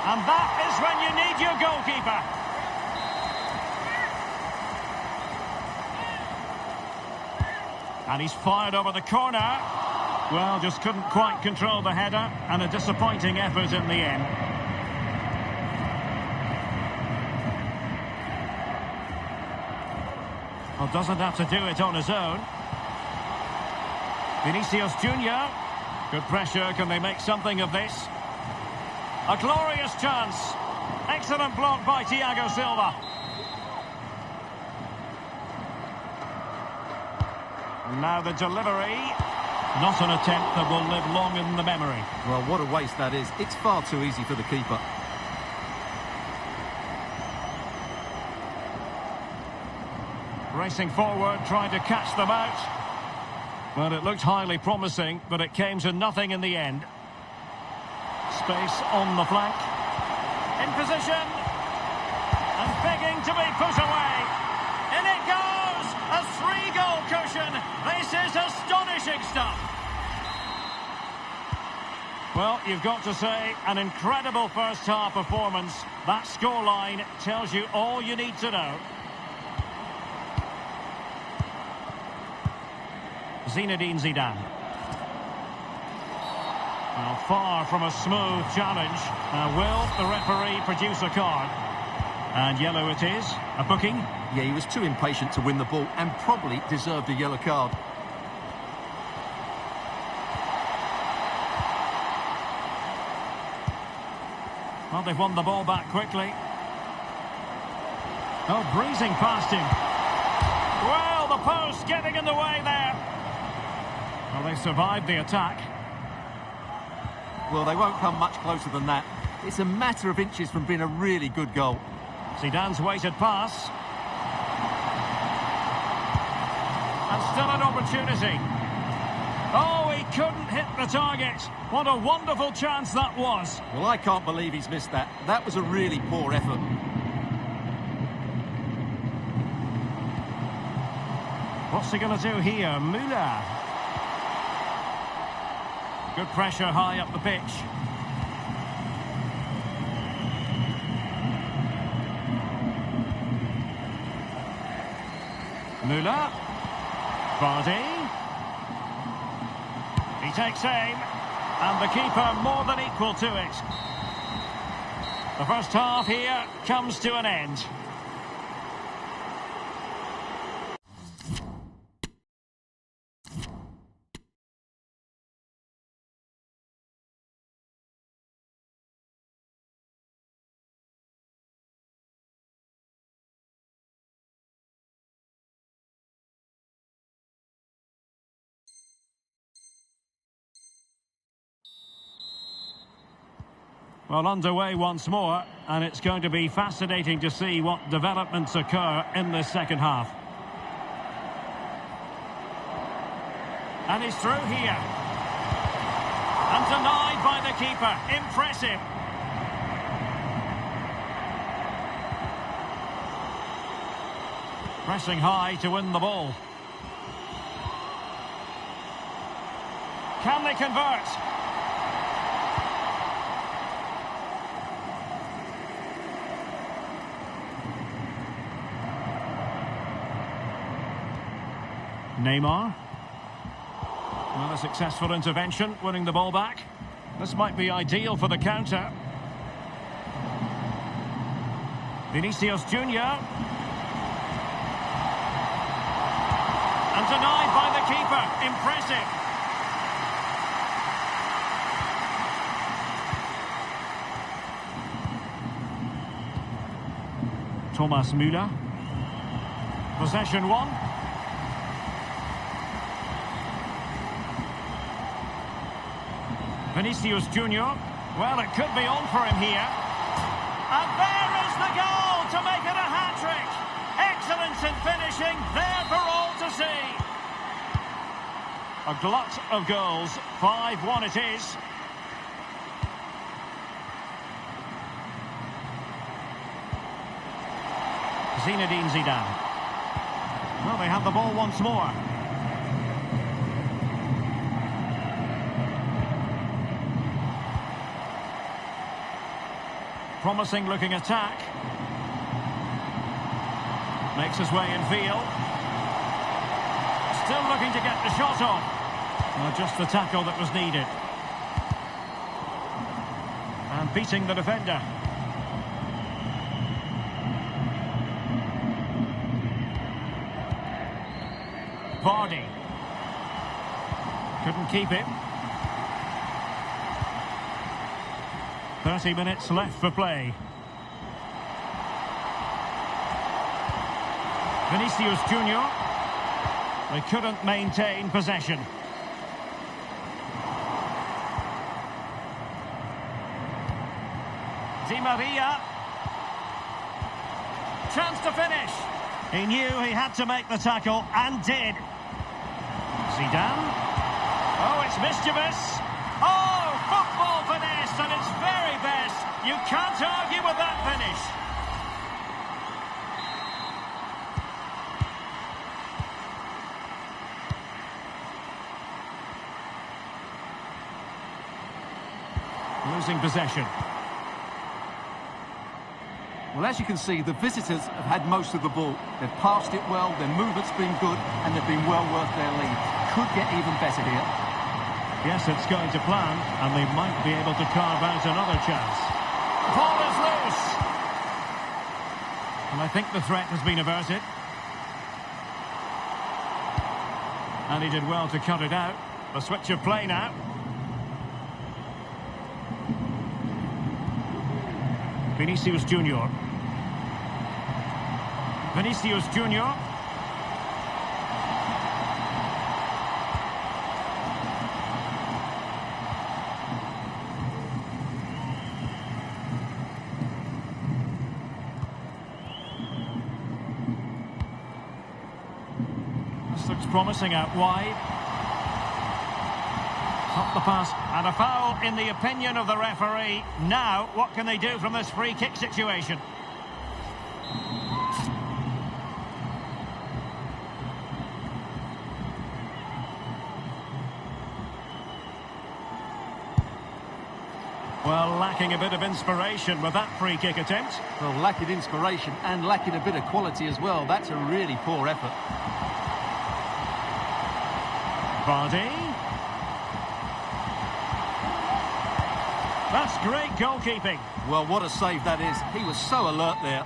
And that is when you need your goalkeeper. And he's fired over the corner. Well, just couldn't quite control the header, and a disappointing effort in the end. Well, doesn't have to do it on his own. Vinicius Junior. Good pressure. Can they make something of this? A glorious chance. Excellent block by Thiago Silva. And now the delivery. Not an attempt that will live long in the memory. Well, what a waste that is. It's far too easy for the keeper. Racing forward, trying to catch them out. Well, it looked highly promising, but it came to nothing in the end. Space on the flank. In position. And begging to be put away. In it goes! A 3-goal cushion. This is astonishing stuff. Well, you've got to say, an incredible first-half performance. That scoreline tells you all you need to know. Zinedine Zidane. Well, far from a smooth challenge. Will the referee produce a card? And yellow it is. A booking. Yeah, he was too impatient to win the ball and probably deserved a yellow card. Well, they've won the ball back quickly. Oh, breezing past him. Well, the post getting in the way there. Well, they survived the attack. Well, they won't come much closer than that. It's a matter of inches from being a really good goal. Zidane's weighted pass. And still an opportunity. Oh, he couldn't hit the target. What a wonderful chance that was. Well, I can't believe he's missed that. That was a really poor effort. What's he going to do here? Müller. Good pressure high up the pitch. Müller. Vardy. He takes aim. And the keeper more than equal to it. The first half here comes to an end. Well, underway once more, and it's going to be fascinating to see what developments occur in this second half. And he's through here. And denied by the keeper. Impressive. Pressing high to win the ball. Can they convert? Neymar. Well, a successful intervention, winning the ball back. This might be ideal for the counter. Vinicius Junior. And denied by the keeper. Impressive. Thomas Müller. Possession one. Vinicius Junior. Well, it could be on for him here. And there is the goal to make it a hat-trick. Excellence in finishing, there for all to see. A glut of goals. 5-1 it is. Zinedine Zidane. Well, they have the ball once more. Promising looking attack. Makes his way in field. Still looking to get the shot off. Well, just the tackle that was needed. And beating the defender. Vardy. Couldn't keep it. 30 minutes left for play. Vinicius Junior. They couldn't maintain possession. Di Maria. Chance to finish. He knew he had to make the tackle and did. Zidane. Oh, it's mischievous. Oh, football finesse at its very best. You can't argue with that finish. Losing possession. Well, as you can see, the visitors have had most of the ball. They've passed it well, their movement's been good, and they've been well worth their lead. Could get even better here. Yes, it's going to plan, and they might be able to carve out another chance. Ball is loose. And I think the threat has been averted. And he did well to cut it out. The switch of play now. Vinicius Junior. Vinicius Junior. This looks promising out wide. Up the pass, and a foul in the opinion of the referee. Now, what can they do from this free kick situation? Well, lacking a bit of inspiration with that free kick attempt. Well, lacking inspiration and lacking a bit of quality as well. That's a really poor effort. Vardy. That's great goalkeeping. Well, what a save that is. He was so alert there.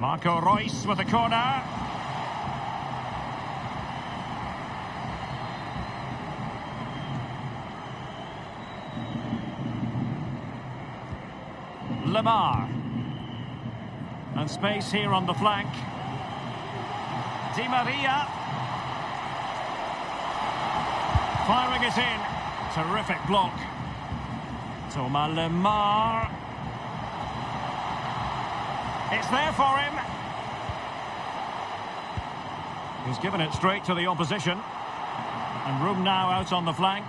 Marco Reus with a corner. Lamar. And space here on the flank. Di Maria. Firing it in. Terrific block. Thomas Lamar. It's there for him. He's given it straight to the opposition. And room now out on the flank.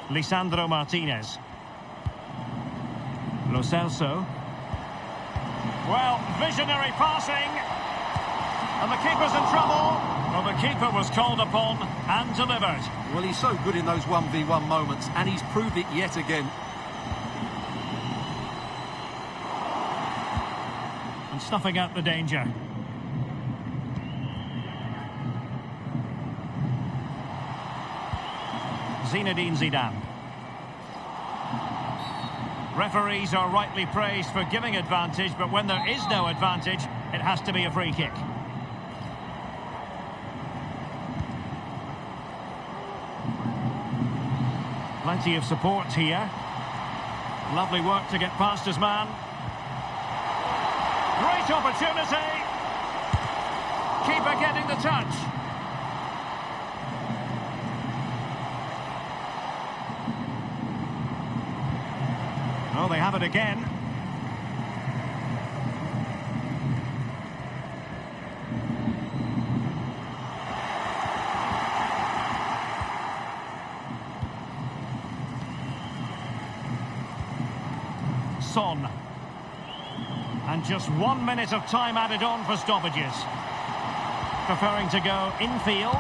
Lisandro Martinez. Lo Celso. Well, visionary passing. And the keeper's in trouble. Well, the keeper was called upon and delivered. Well, he's so good in those 1v1 moments, and he's proved it yet again. And snuffing out the danger. Zinedine Zidane. Referees are rightly praised for giving advantage, but when there is no advantage, it has to be a free kick. Plenty of support here. Lovely work to get past his man. Great opportunity. Keeper getting the touch. Oh, they have it again. on. And just 1 minute of time added on for stoppages. Preferring to go infield.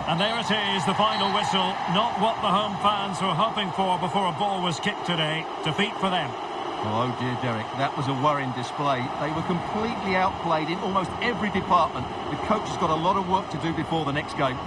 And there it is, the final whistle. Not what the home fans were hoping for before a ball was kicked today. Defeat for them. Oh dear, Derek, that was a worrying display. They were completely outplayed in almost every department. The coach has got a lot of work to do before the next game.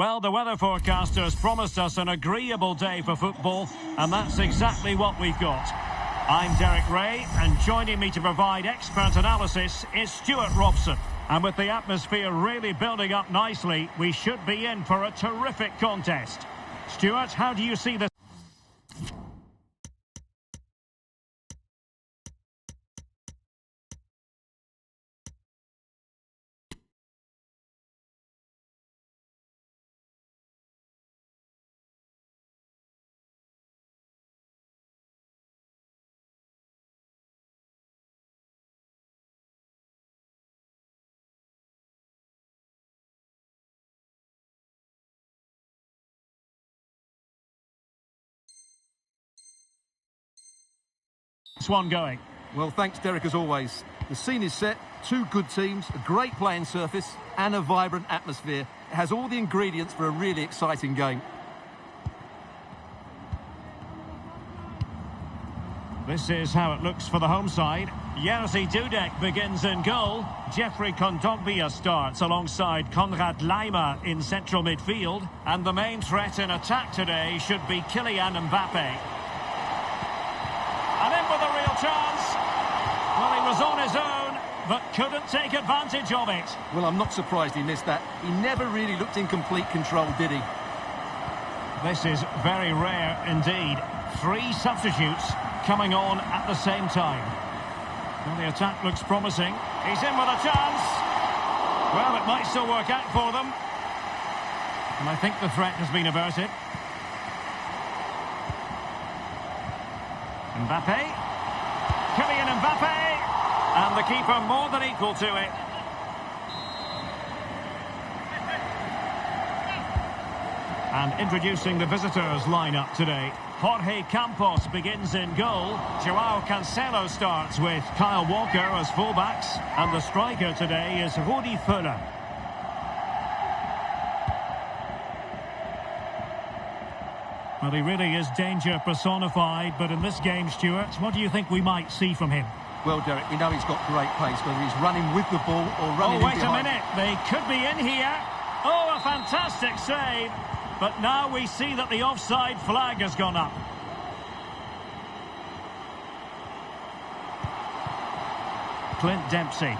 Well, the weather forecasters promised us an agreeable day for football, and that's exactly what we've got. I'm Derek Ray, and joining me to provide expert analysis is Stuart Robson. And with the atmosphere really building up nicely, we should be in for a terrific contest. Stuart, how do you see this? This one going. Well, thanks, Derek, as always. The scene is set, two good teams, a great playing surface and a vibrant atmosphere. It has all the ingredients for a really exciting game. This is how it looks for the home side. Jerzy Dudek begins in goal. Jeffrey Kondogbia starts alongside Konrad Laimer in central midfield. And the main threat in attack today should be Kylian Mbappe. And in with a real chance. Well, he was on his own, but couldn't take advantage of it. Well, I'm not surprised he missed that. He never really looked in complete control, did he? This is very rare indeed. 3 substitutes coming on at the same time. Well, the attack looks promising. He's in with a chance. Well, it might still work out for them. And I think the threat has been averted. Mbappe. Kylian Mbappe. And the keeper more than equal to it. And introducing the visitors lineup today. Jorge Campos begins in goal. Joao Cancelo starts with Kyle Walker as fullbacks. And the striker today is thieuthilay. Well, he really is danger personified, but in this game, Stuart, what do you think we might see from him? Well, Derek, we know he's got great pace, whether he's running with the ball or running in behind. Oh, wait a minute. They could be in here. Oh, a fantastic save. But now we see that the offside flag has gone up. Clint Dempsey.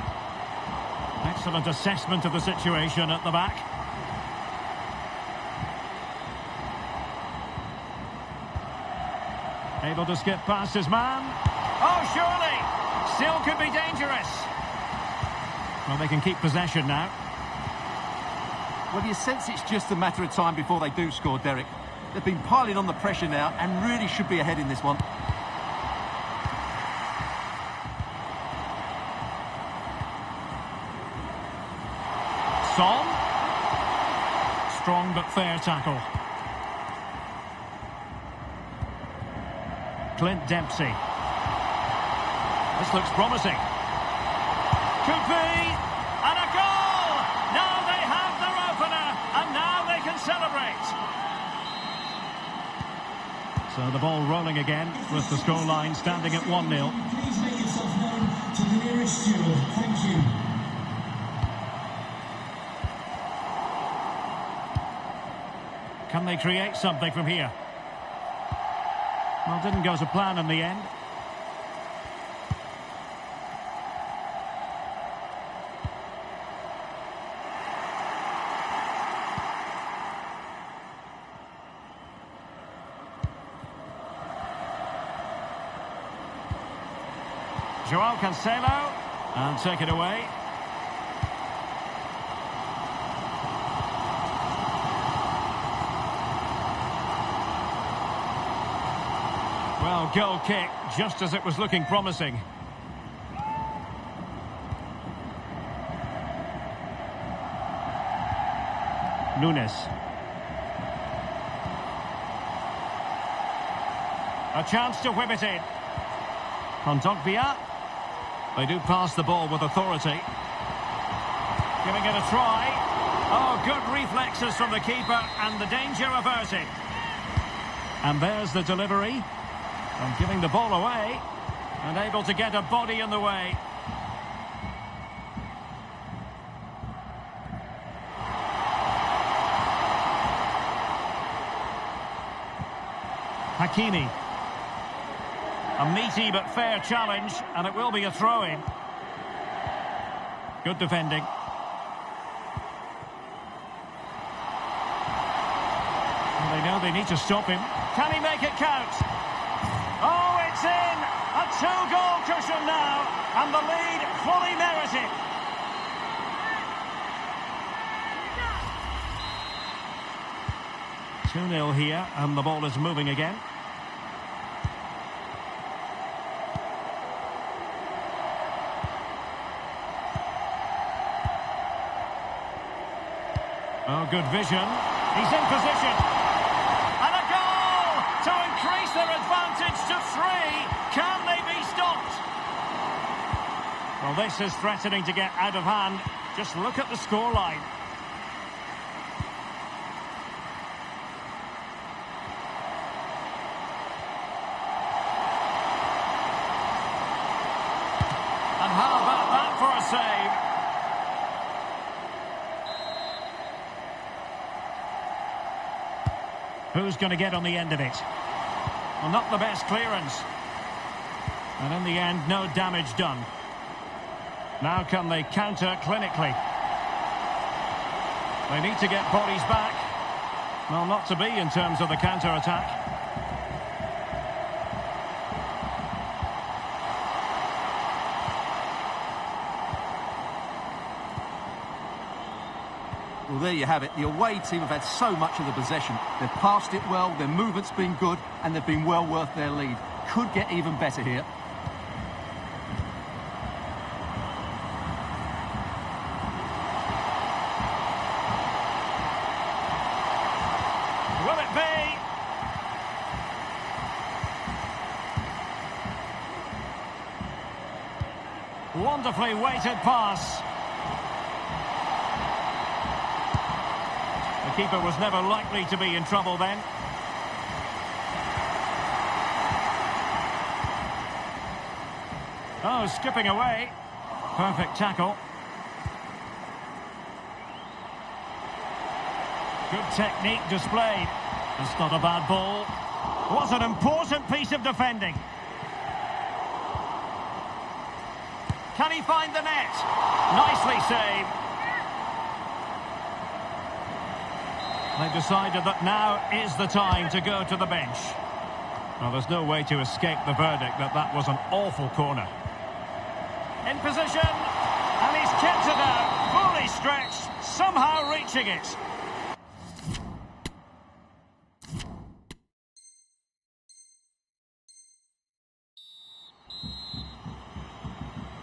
Excellent assessment of the situation at the back. Able to skip past his man. Oh, surely! Still could be dangerous. Well, they can keep possession now. Well, you sense it's just a matter of time before they do score, Derek. They've been piling on the pressure now and really should be ahead in this one. Son. Strong but fair tackle. Clint Dempsey. This looks promising. Could be. And a goal! Now they have their opener, and now they can celebrate. So the ball rolling again, with the scoreline standing at 1-0. Please make yourself known to the nearest steward. Thank you. Can they create something from here? Well, didn't go to plan in the end. Joao Cancelo, and take it away. Well, goal kick, just as it was looking promising. Nunes. A chance to whip it in. Kondogbia. They do pass the ball with authority. Giving it a try. Oh, good reflexes from the keeper, and the danger averted. And there's the delivery. And giving the ball away. And able to get a body in the way. Hakimi. A meaty but fair challenge, and it will be a throw-in. Good defending. Well, they know they need to stop him. Can he make it count? Oh, it's in! A two-goal cushion now, and the lead fully merited. Two-nil here, and the ball is moving again. Oh, good vision. He's in position. And a goal to increase their advantage to 3. Can they be stopped? Well, this is threatening to get out of hand. Just look at the scoreline. And how about that for a save? Who's going to get on the end of it? Well, not the best clearance. And in the end, no damage done. Now can they counter clinically? They need to get bodies back. Well, not to be in terms of the counter-attack. Well, there you have it. The away team have had so much of the possession. They've passed it well, their movement's been good, and they've been well worth their lead. Could get even better here. Will it be? Wonderfully weighted pass. The keeper was never likely to be in trouble then. Oh, skipping away. Perfect tackle. Good technique displayed. It's not a bad ball. Was an important piece of defending. Can he find the net? Nicely saved. They've decided that now is the time to go to the bench. Well, there's no way to escape the verdict that that was an awful corner. In position, and he's kept it out, fully stretched, somehow reaching it.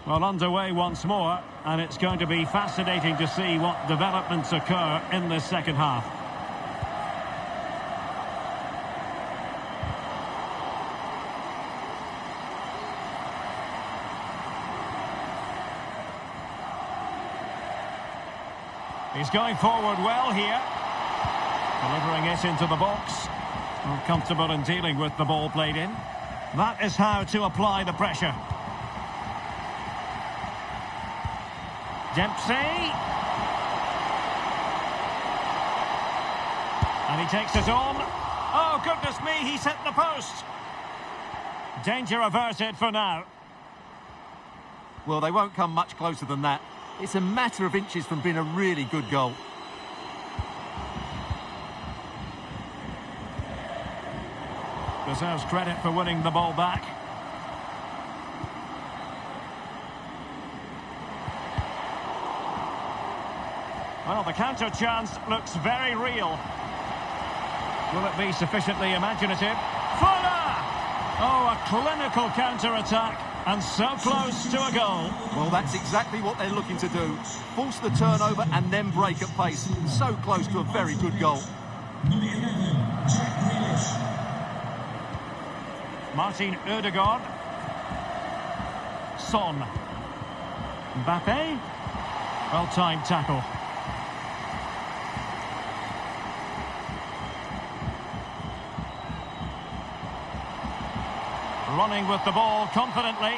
Well, underway once more, and it's going to be fascinating to see what developments occur in this second half. He's going forward well here. Delivering it into the box. Well, comfortable in dealing with the ball played in. That is how to apply the pressure. Dempsey. And he takes it on. Oh, goodness me, he's hit the post. Danger averted for now. Well, they won't come much closer than that. It's a matter of inches from being a really good goal. Deserves credit for winning the ball back. Well, the counter chance looks very real. Will it be sufficiently imaginative? Fuller! Oh, a clinical counter-attack. And so close to a goal. Well, that's exactly what they're looking to do. Force the turnover and then break at pace. So close to a very good goal. Number 11, Jack Grealish. Martin Odegaard. Son. Mbappe. Well-timed tackle. Running with the ball confidently.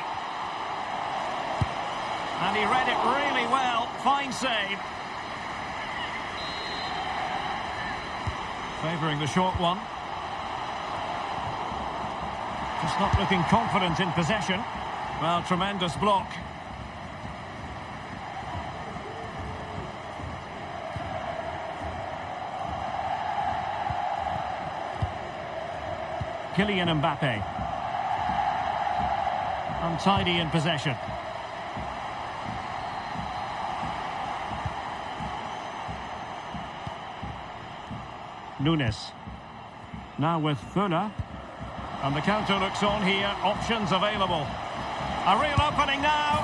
And he read it really well. Fine save. Favouring the short one. Just not looking confident in possession. Well, tremendous block. Kylian Mbappe. Untidy in possession. Nunes. Now with Thieuthilay. And the counter looks on here. Options available. A real opening now.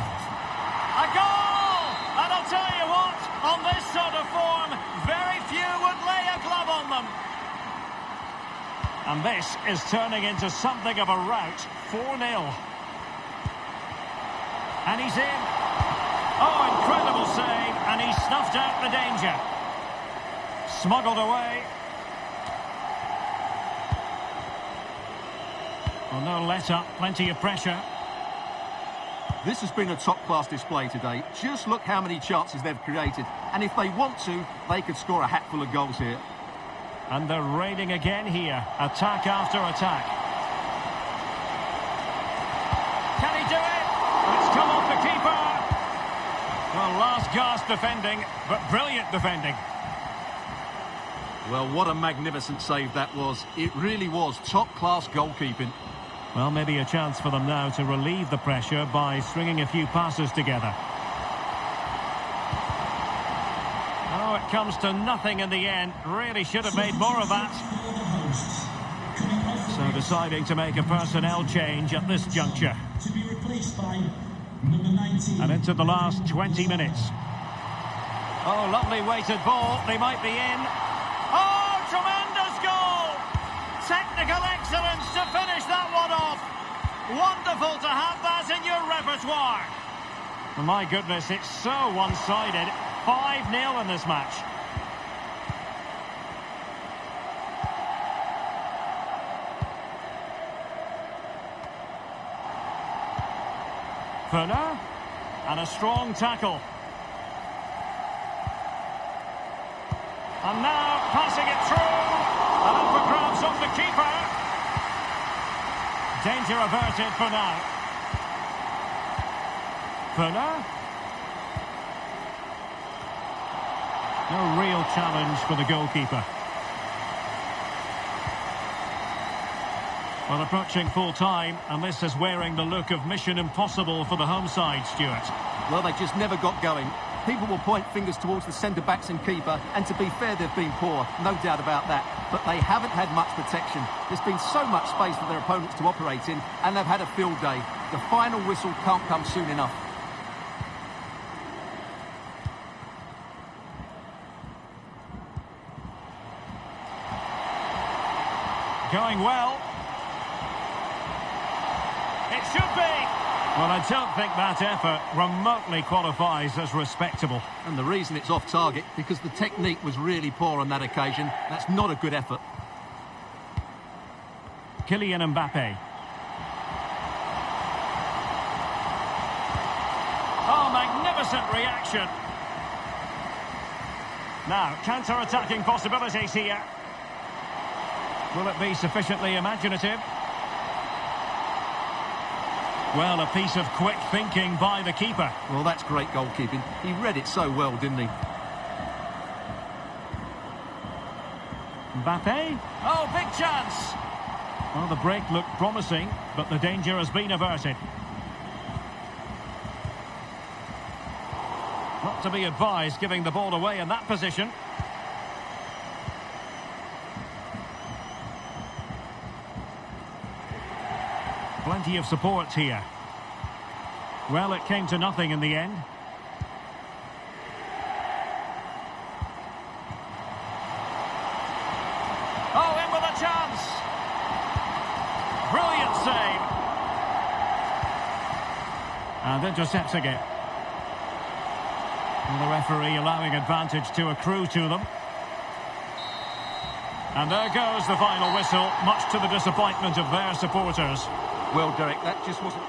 A goal! And I'll tell you what, on this sort of form, very few would lay a glove on them. And this is turning into something of a rout. 4-0. And he's in. Oh, incredible save. And he snuffed out the danger. Smuggled away. Well, no let-up. Plenty of pressure. This has been a top-class display today. Just look how many chances they've created. And if they want to, they could score a hatful of goals here. And they're raiding again here. Attack after attack. Can he do it? It's come off the keeper. Well, last gasp defending, but brilliant defending. Well, what a magnificent save that was. It really was top-class goalkeeping. Well, maybe a chance for them now to relieve the pressure by stringing a few passes together. Oh, it comes to nothing in the end. Really should have made more of that. So deciding to make a personnel change at this juncture. To be replaced by number 19. And into the last 20 minutes. Oh, lovely weighted ball. They might be in. Oh, tremendous goal! Technical excellence to finish that one off. Wonderful to have that in your repertoire. My goodness, it's so one-sided. 5-0 in this match. Thieuthilay. And a strong tackle. And now passing it through. And up for grabs off the keeper. Danger averted for now. Thieuthilay. No real challenge for the goalkeeper. Well, approaching full time, and this is wearing the look of mission impossible for the home side, Stuart. Well, they just never got going. People will point fingers towards the centre-backs and keeper, and to be fair, they've been poor, no doubt about that. But they haven't had much protection. There's been so much space for their opponents to operate in, and they've had a field day. The final whistle can't come soon enough. Going well. It should be. Well, I don't think that effort remotely qualifies as respectable. And the reason it's off target, because the technique was really poor on that occasion. That's not a good effort. Kylian Mbappe. Oh, magnificent reaction. Now, counter-attacking possibilities here. Will it be sufficiently imaginative? Well, a piece of quick thinking by the keeper. Well, that's great goalkeeping. He read it so well, didn't he? Mbappe. Oh, big chance. Well, the break looked promising, but the danger has been averted. Not to be advised giving the ball away in that position. Plenty of support here. Well, it came to nothing in the end. Oh, in with a chance. Brilliant save. And intercepting it. And the referee allowing advantage to accrue to them. And there goes the final whistle, much to the disappointment of their supporters. Well, Derek, that just wasn't...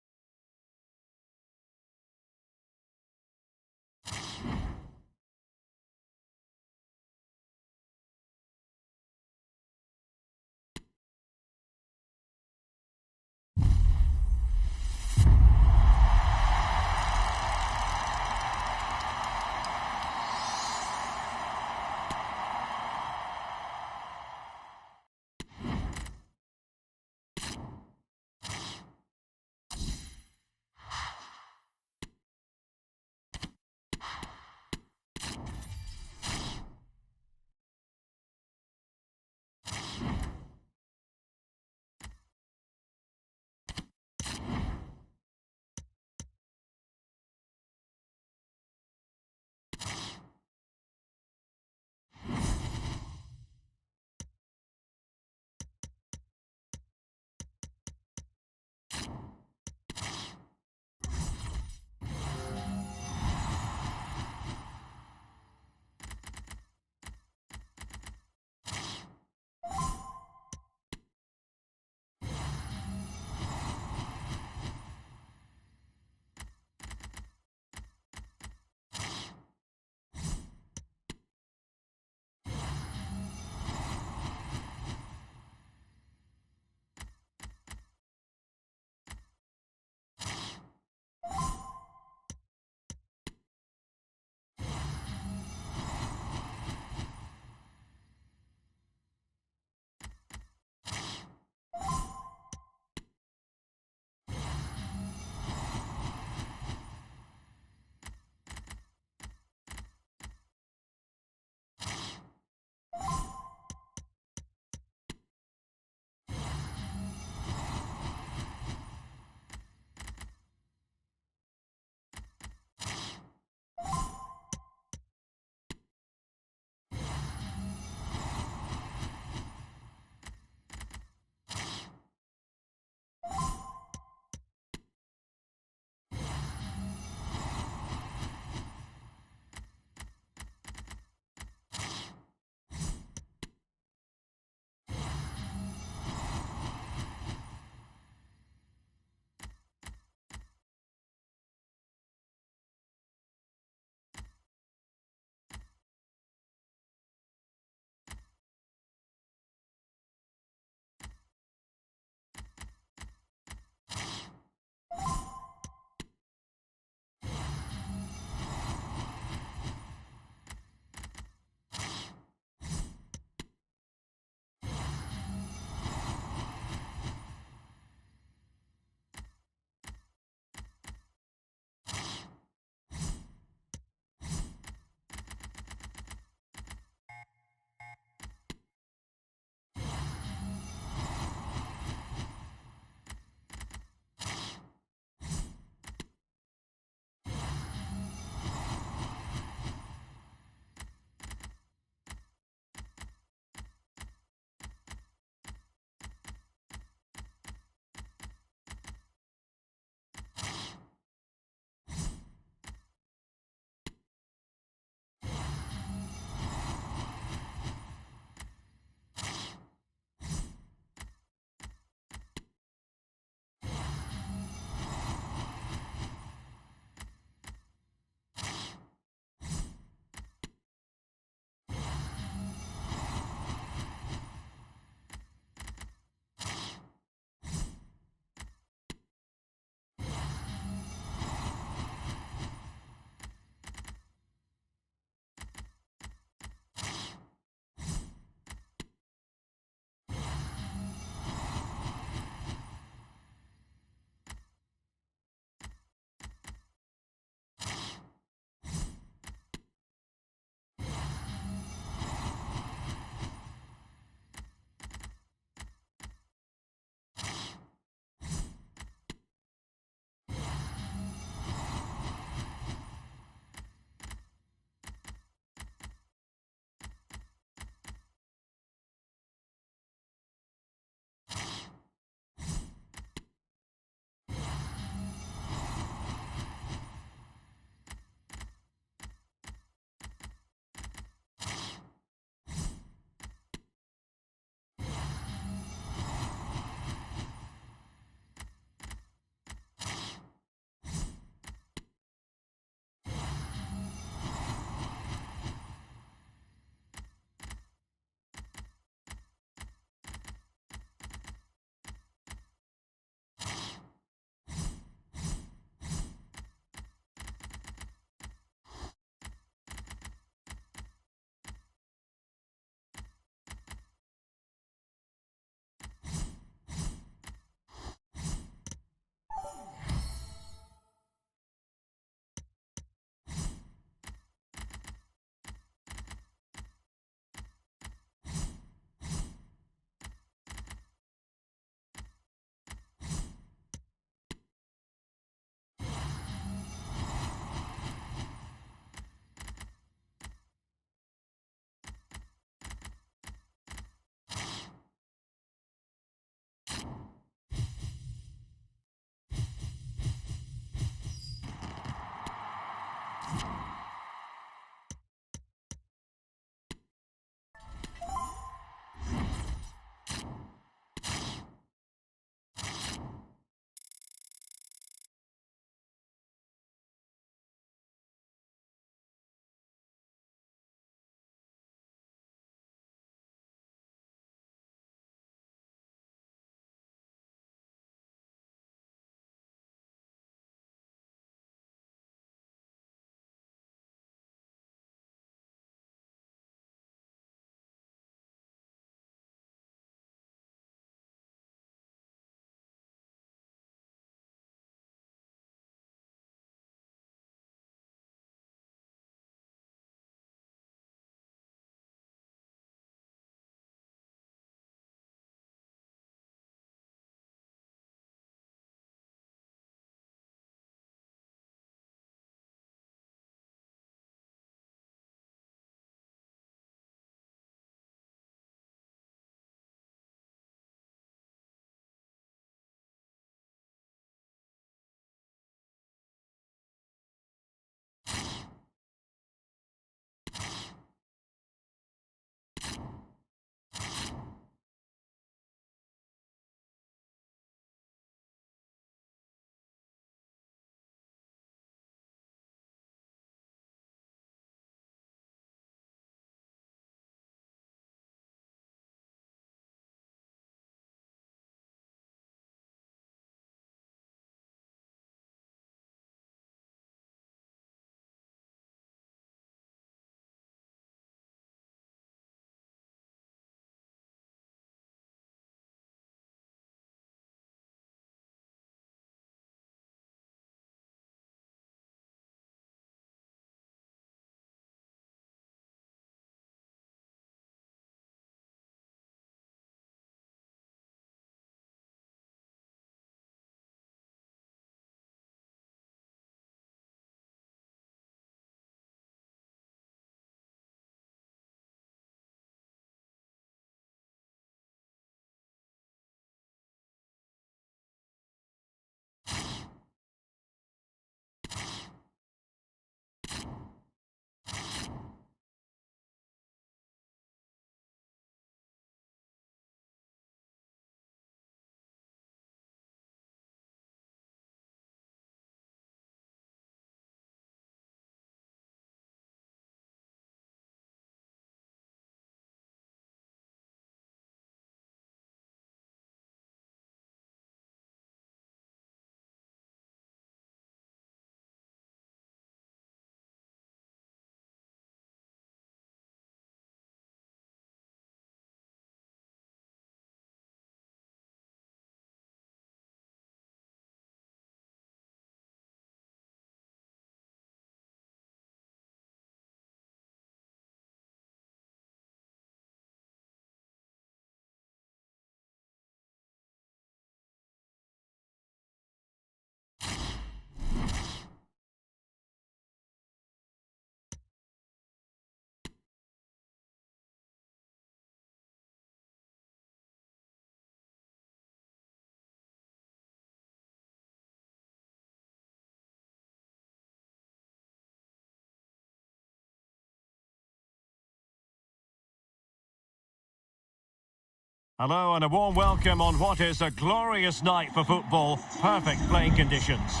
Hello and a warm welcome on what is a glorious night for football. Perfect playing conditions.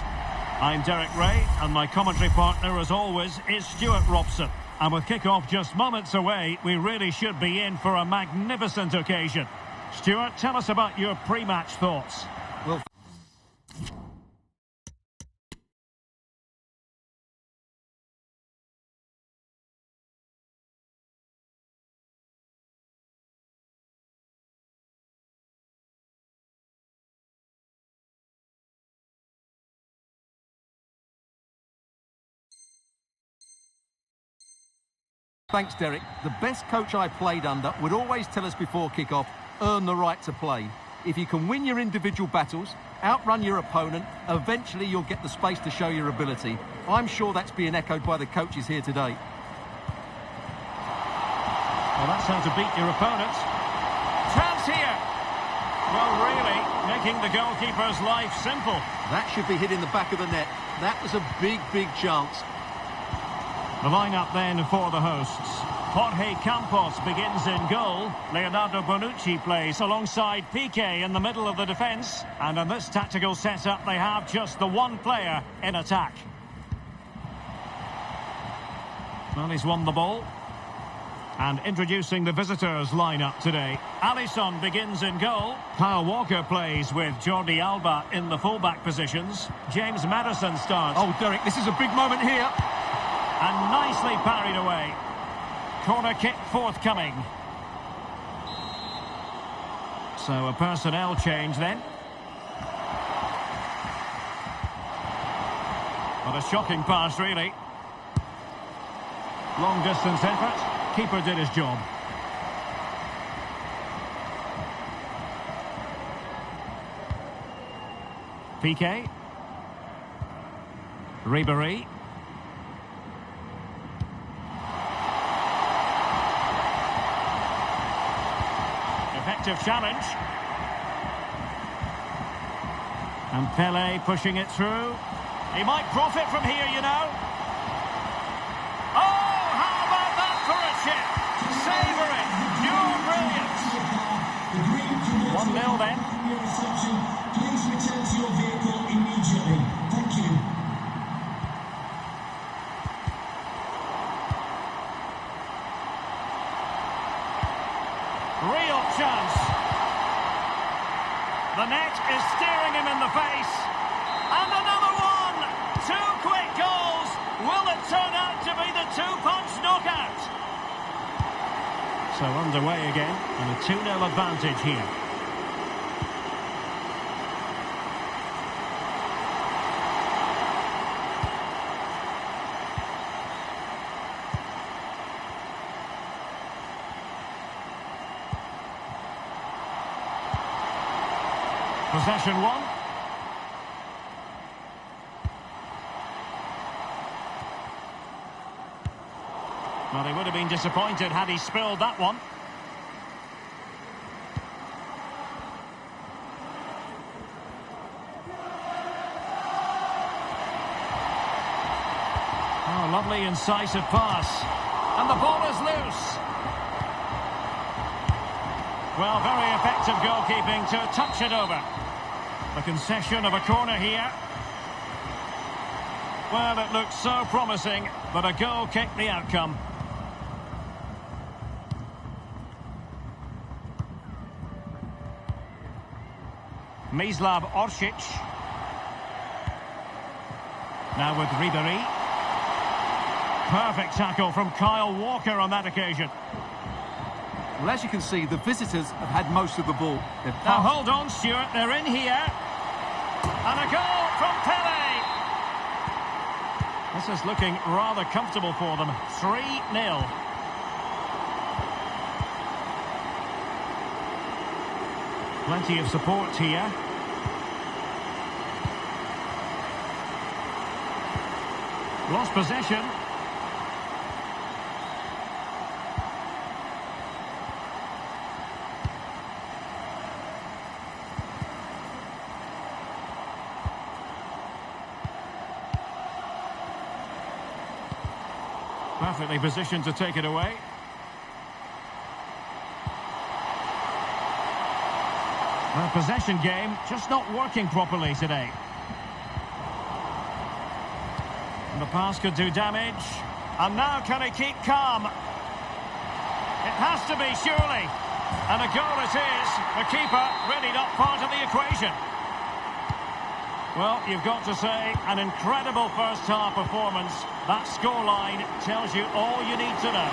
I'm Derek Ray and my commentary partner as always is Stuart Robson. And with kick-off just moments away, we really should be in for a magnificent occasion. Stuart, tell us about your pre-match thoughts. Well, thanks, Derek. The best coach I played under would always tell us before kick-off, earn the right to play. If you can win your individual battles, outrun your opponent, eventually you'll get the space to show your ability. I'm sure that's being echoed by the coaches here today. Well, that's how to beat your opponent. Chance here. Well, really, making the goalkeeper's life simple. That should be hit in the back of the net. That was a big, big chance. The lineup then for the hosts. Jorge Campos begins in goal. Leonardo Bonucci plays alongside Piqué in the middle of the defence. And in this tactical setup, they have just the one player in attack. Well, he's won the ball. And introducing the visitors' lineup today. Alisson begins in goal. Kyle Walker plays with Jordi Alba in the fullback positions. James Maddison starts. Oh, Derek, this is a big moment here. And nicely parried away. Corner kick forthcoming. So a personnel change then. What a shocking pass, really. Long distance effort. Keeper did his job. Piqué. Ribéry. Effective challenge. And Pelé pushing it through. He might profit from here, you know. Oh, how about that for a chip? Savour it. Pure brilliance. 1-0 then. Please return to your vehicle immediately. Thank you. Real chance. The net is staring him in the face. And another one! 2 quick goals. Will it turn out to be the 2-punch knockout? So underway again, and a 2-0 advantage here. Possession one. Well, he would have been disappointed had he spilled that one. Oh, lovely incisive pass. And the ball is loose. Well, very effective goalkeeping to touch it over. The concession of a corner here. Well, it looked so promising, but a goal kicked the outcome. Mislav Orsic. Now with Ribéry. Perfect tackle from Kyle Walker on that occasion. Well, as you can see, the visitors have had most of the ball. Now hold on, Stuart, they're in here. And a goal from Pelé. This is looking rather comfortable for them. 3-0. Plenty of support here. Lost possession. Perfectly positioned to take it away. The possession game just not working properly today. And the pass could do damage. And now can he keep calm? It has to be, surely. And a goal it is. The keeper really not part of the equation. Well, you've got to say, an incredible first-half performance. That scoreline tells you all you need to know.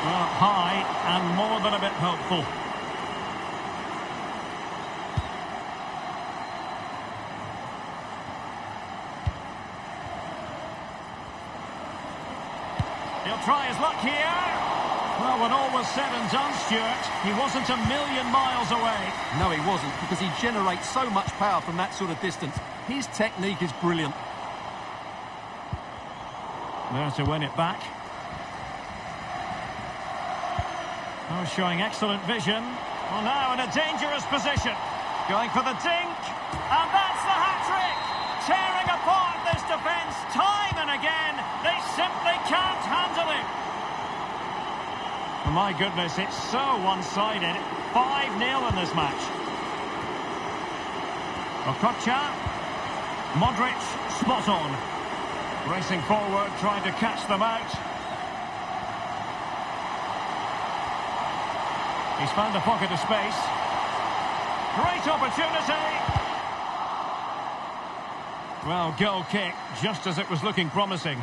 Well, high and more than a bit hopeful. He'll try his luck here. Well, when all was said and done, Stuart, he wasn't a million miles away. No, he wasn't, because he generates so much power from that sort of distance. His technique is brilliant. There to win it back. Oh, showing excellent vision. Well, now in a dangerous position. Going for the dink. And that's the hat-trick. Tearing apart this defence time and again. They simply can't handle it. Oh, my goodness, it's so one-sided. 5-0 in this match. Okocha. Modric, spot on. Racing forward, trying to catch them out. He's found a pocket of space. Great opportunity. Well, goal kick, just as it was looking promising.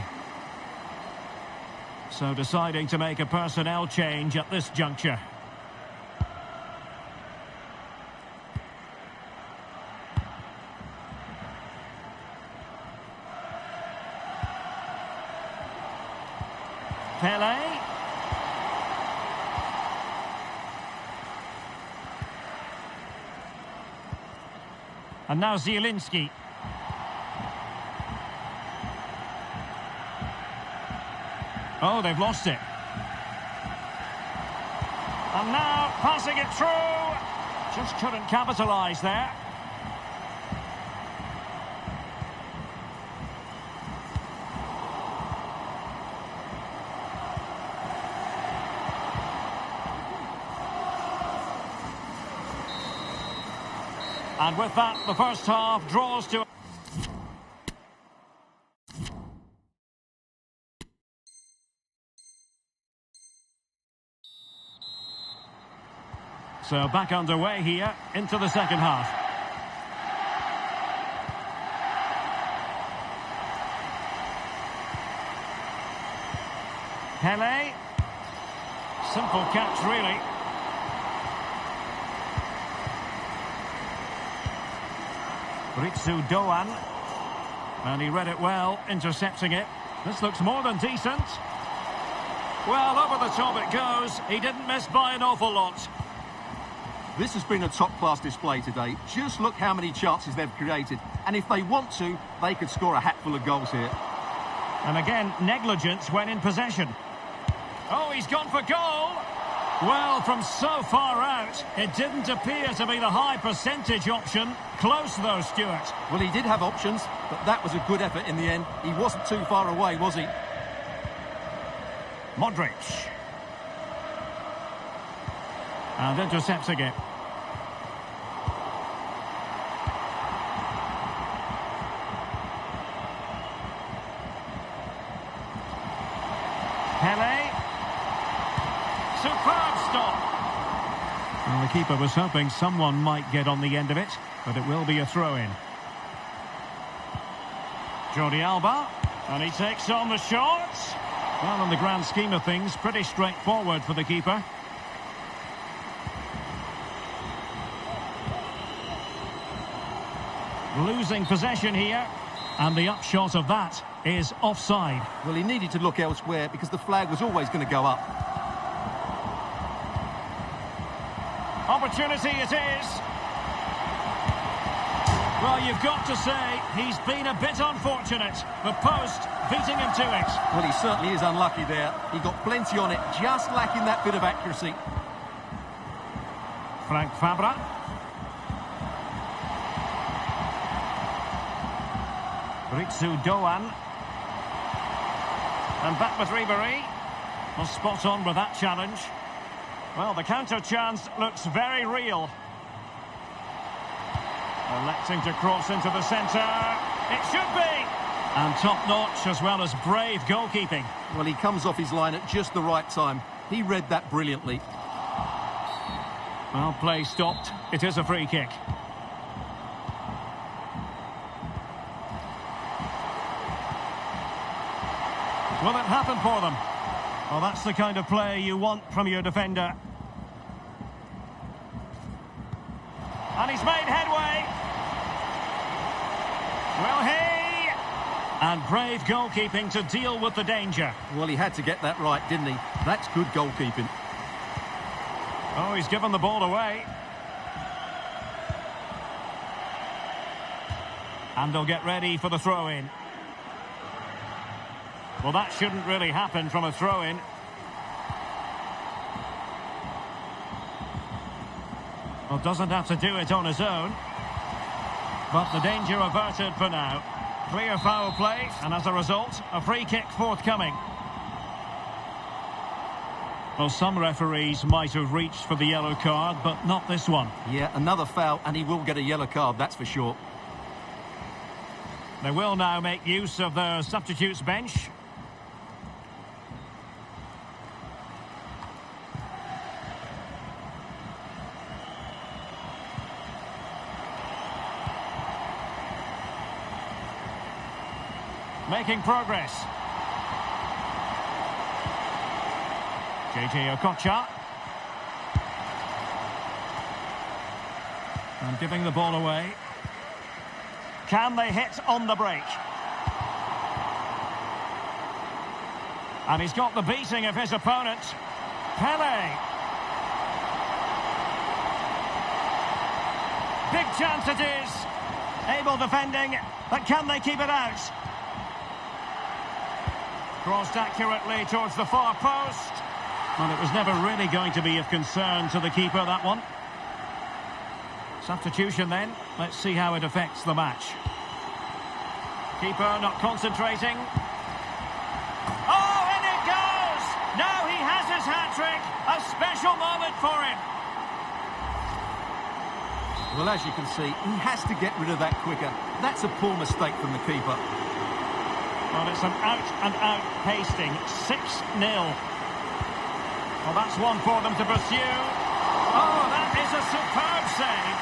So deciding to make a personnel change at this juncture. Pele. And now Zielinski. Oh, they've lost it. And now passing it through. Just couldn't capitalise there. And with that, the first half draws to... So back underway here into the second half. Pele. Simple catch, really. Ritsu Doan. And he read it well, intercepting it. This looks more than decent. Well, over the top it goes. He didn't miss by an awful lot. This has been a top-class display today. Just look how many chances they've created. And if they want to, they could score a hatful of goals here. And again, negligence when in possession. Oh, he's gone for goal. Well, from so far out, it didn't appear to be the high percentage option. Close, though, Stuart. Well, he did have options, but that was a good effort in the end. He wasn't too far away, was he? Modric. And intercepting it. Pele. Superb stop. Well, the keeper was hoping someone might get on the end of it, but it will be a throw-in. Jordi Alba. And he takes on the shot. Well, in the grand scheme of things, pretty straightforward for the keeper. Losing possession here, and the upshot of that is offside. Well, he needed to look elsewhere because the flag was always going to go up. Opportunity it is. Well, you've got to say, he's been a bit unfortunate. The post beating him to it. Well, he certainly is unlucky there. He got plenty on it, just lacking that bit of accuracy. Frank Fabra. Ritsu Doan. And back with Ribéry. Well, spot on with that challenge. Well, the counter chance looks very real. Electing to cross into the centre. It should be! And top-notch as well as brave goalkeeping. Well, he comes off his line at just the right time. He read that brilliantly. Well, play stopped. It is a free kick. Will it happen for them? Well, that's the kind of play you want from your defender. And he's made headway. Will he? And brave goalkeeping to deal with the danger. Well, he had to get that right, didn't he? That's good goalkeeping. Oh, he's given the ball away. And they'll get ready for the throw-in. Well, that shouldn't really happen from a throw-in. Well, doesn't have to do it on his own. But the danger averted for now. Clear foul play, and as a result, a free kick forthcoming. Well, some referees might have reached for the yellow card, but not this one. Yeah, another foul, and he will get a yellow card, that's for sure. They will now make use of their substitutes bench. Making progress. JJ Okocha. And giving the ball away. Can they hit on the break? And he's got the beating of his opponent. Pele. Big chance it is. Able defending, but can they keep it out? Crossed accurately towards the far post. Well, it was never really going to be of concern to the keeper, that one. Substitution then. Let's see how it affects the match. Keeper not concentrating. Oh, in it goes! Now he has his hat-trick. A special moment for him. Well, as you can see, he has to get rid of that quicker. That's a poor mistake from the keeper. Well, it's an out-and-out pasting. 6-0. Well, that's one for them to pursue. Oh, that is a superb save.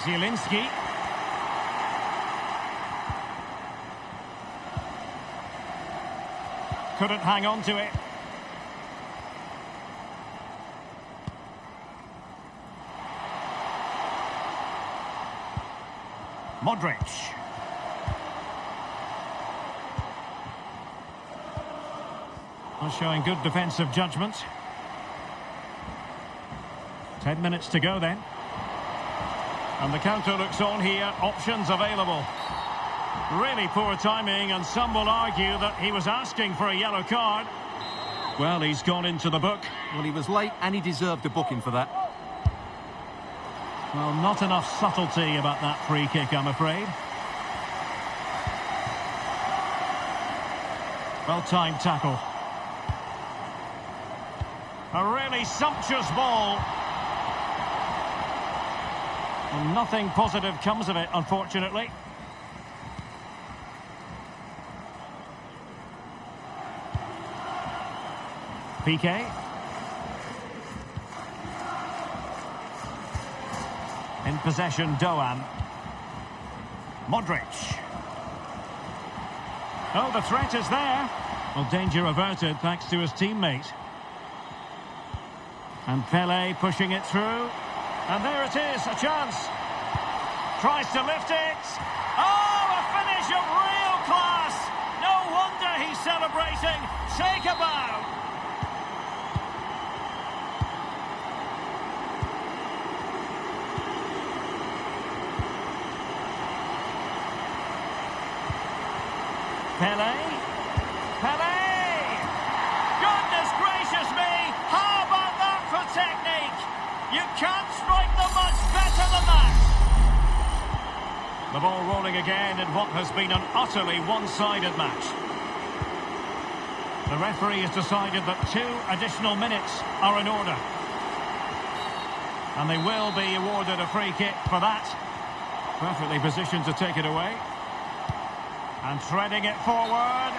Zielinski. Couldn't hang on to it. Modric. Well, showing good defensive judgment. 10 minutes to go then. And the counter looks on here. Options available. Really poor timing, and some will argue that he was asking for a yellow card. Well, he's gone into the book. Well, he was late and he deserved a booking for that. Well, not enough subtlety about that free kick, I'm afraid. Well-timed tackle. A really sumptuous ball. And nothing positive comes of it, unfortunately. Piqué. In possession, Doan. Modric. Oh, the threat is there. Well, danger averted thanks to his teammate. And Pele pushing it through. And there it is, a chance. Tries to lift it. Oh, a finish of real class. No wonder he's celebrating. Take a bow. Pele. Pele! Goodness gracious me! How about that for technique? You can't strike them much better than that! The ball rolling again in what has been an utterly one-sided match. The referee has decided that 2 additional minutes are in order. And they will be awarded a free kick for that. Perfectly positioned to take it away. And threading it forward.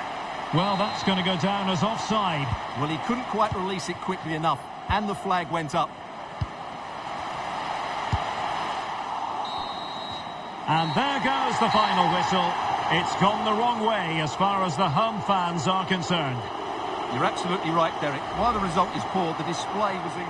Well, that's going to go down as offside. Well, he couldn't quite release it quickly enough, and the flag went up. And there goes the final whistle. It's gone the wrong way as far as the home fans are concerned. You're absolutely right, Derek. While the result is poor, the display was in...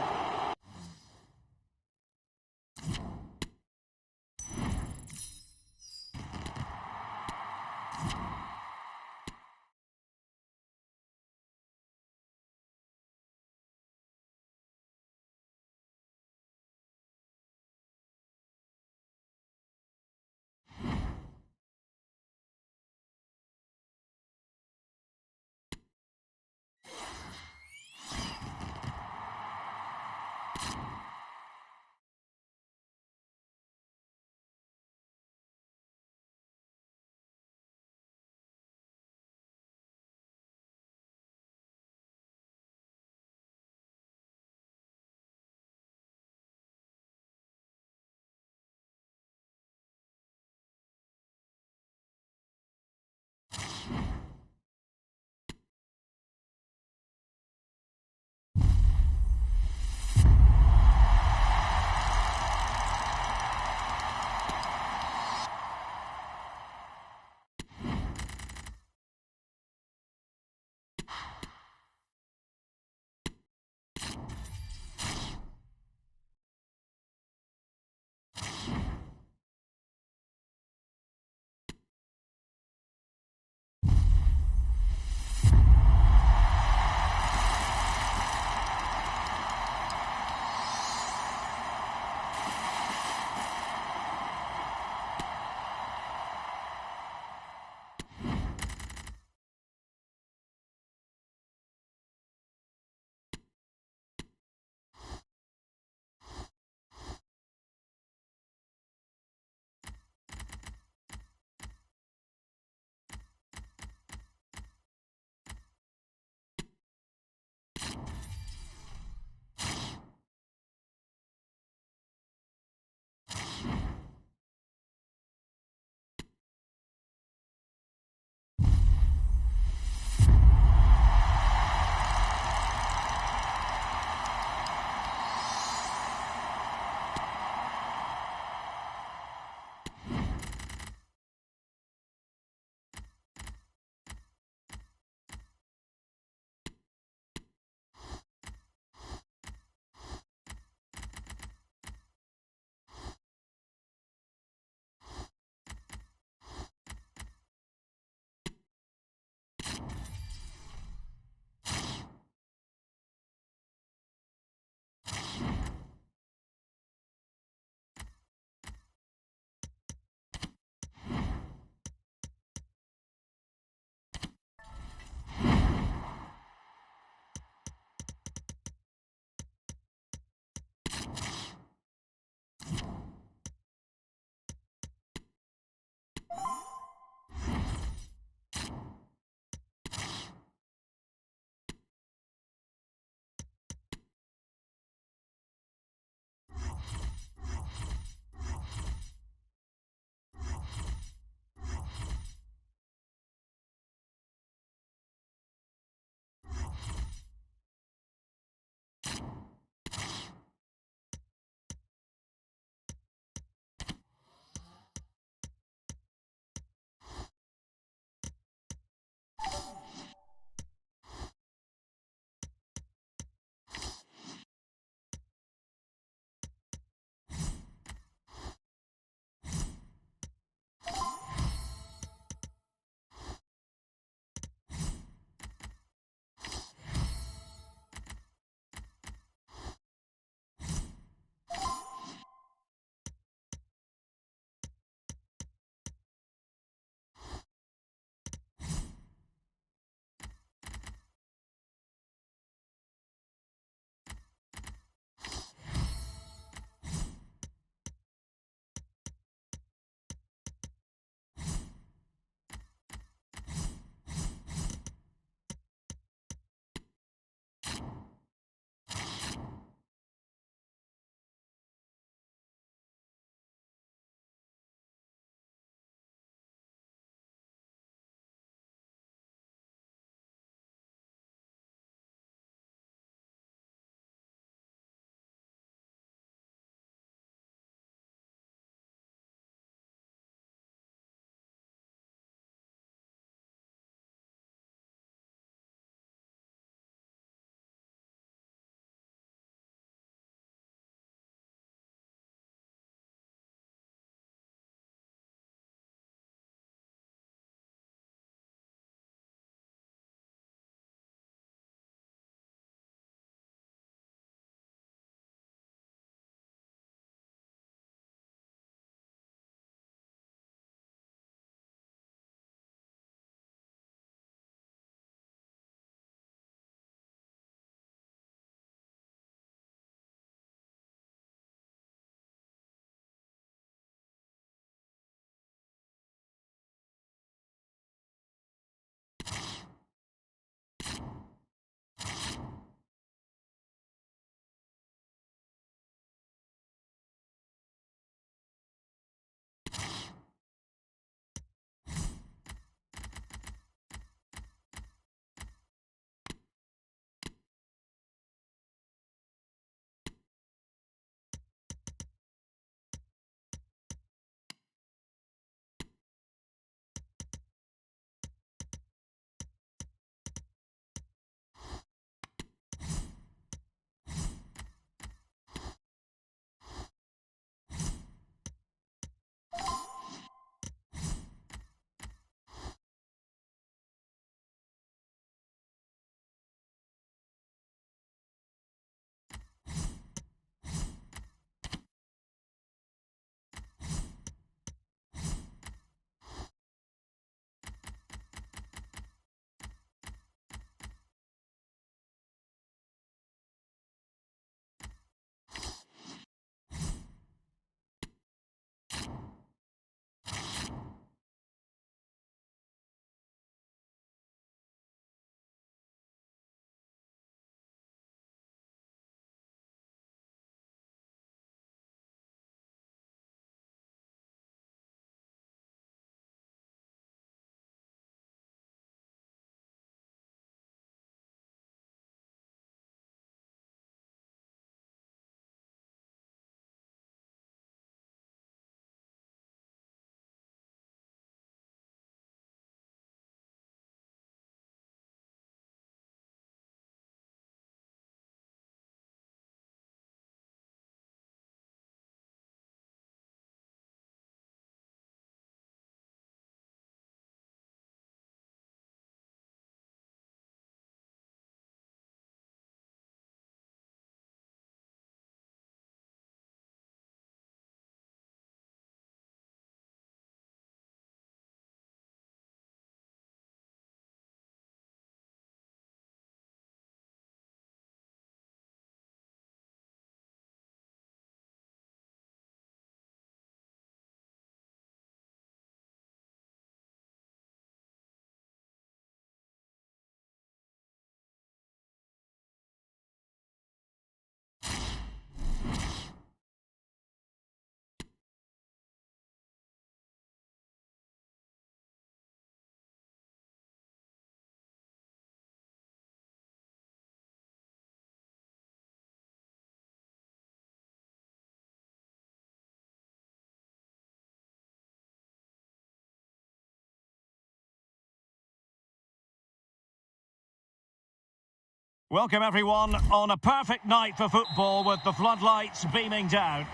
Welcome everyone on a perfect night for football with the floodlights beaming down.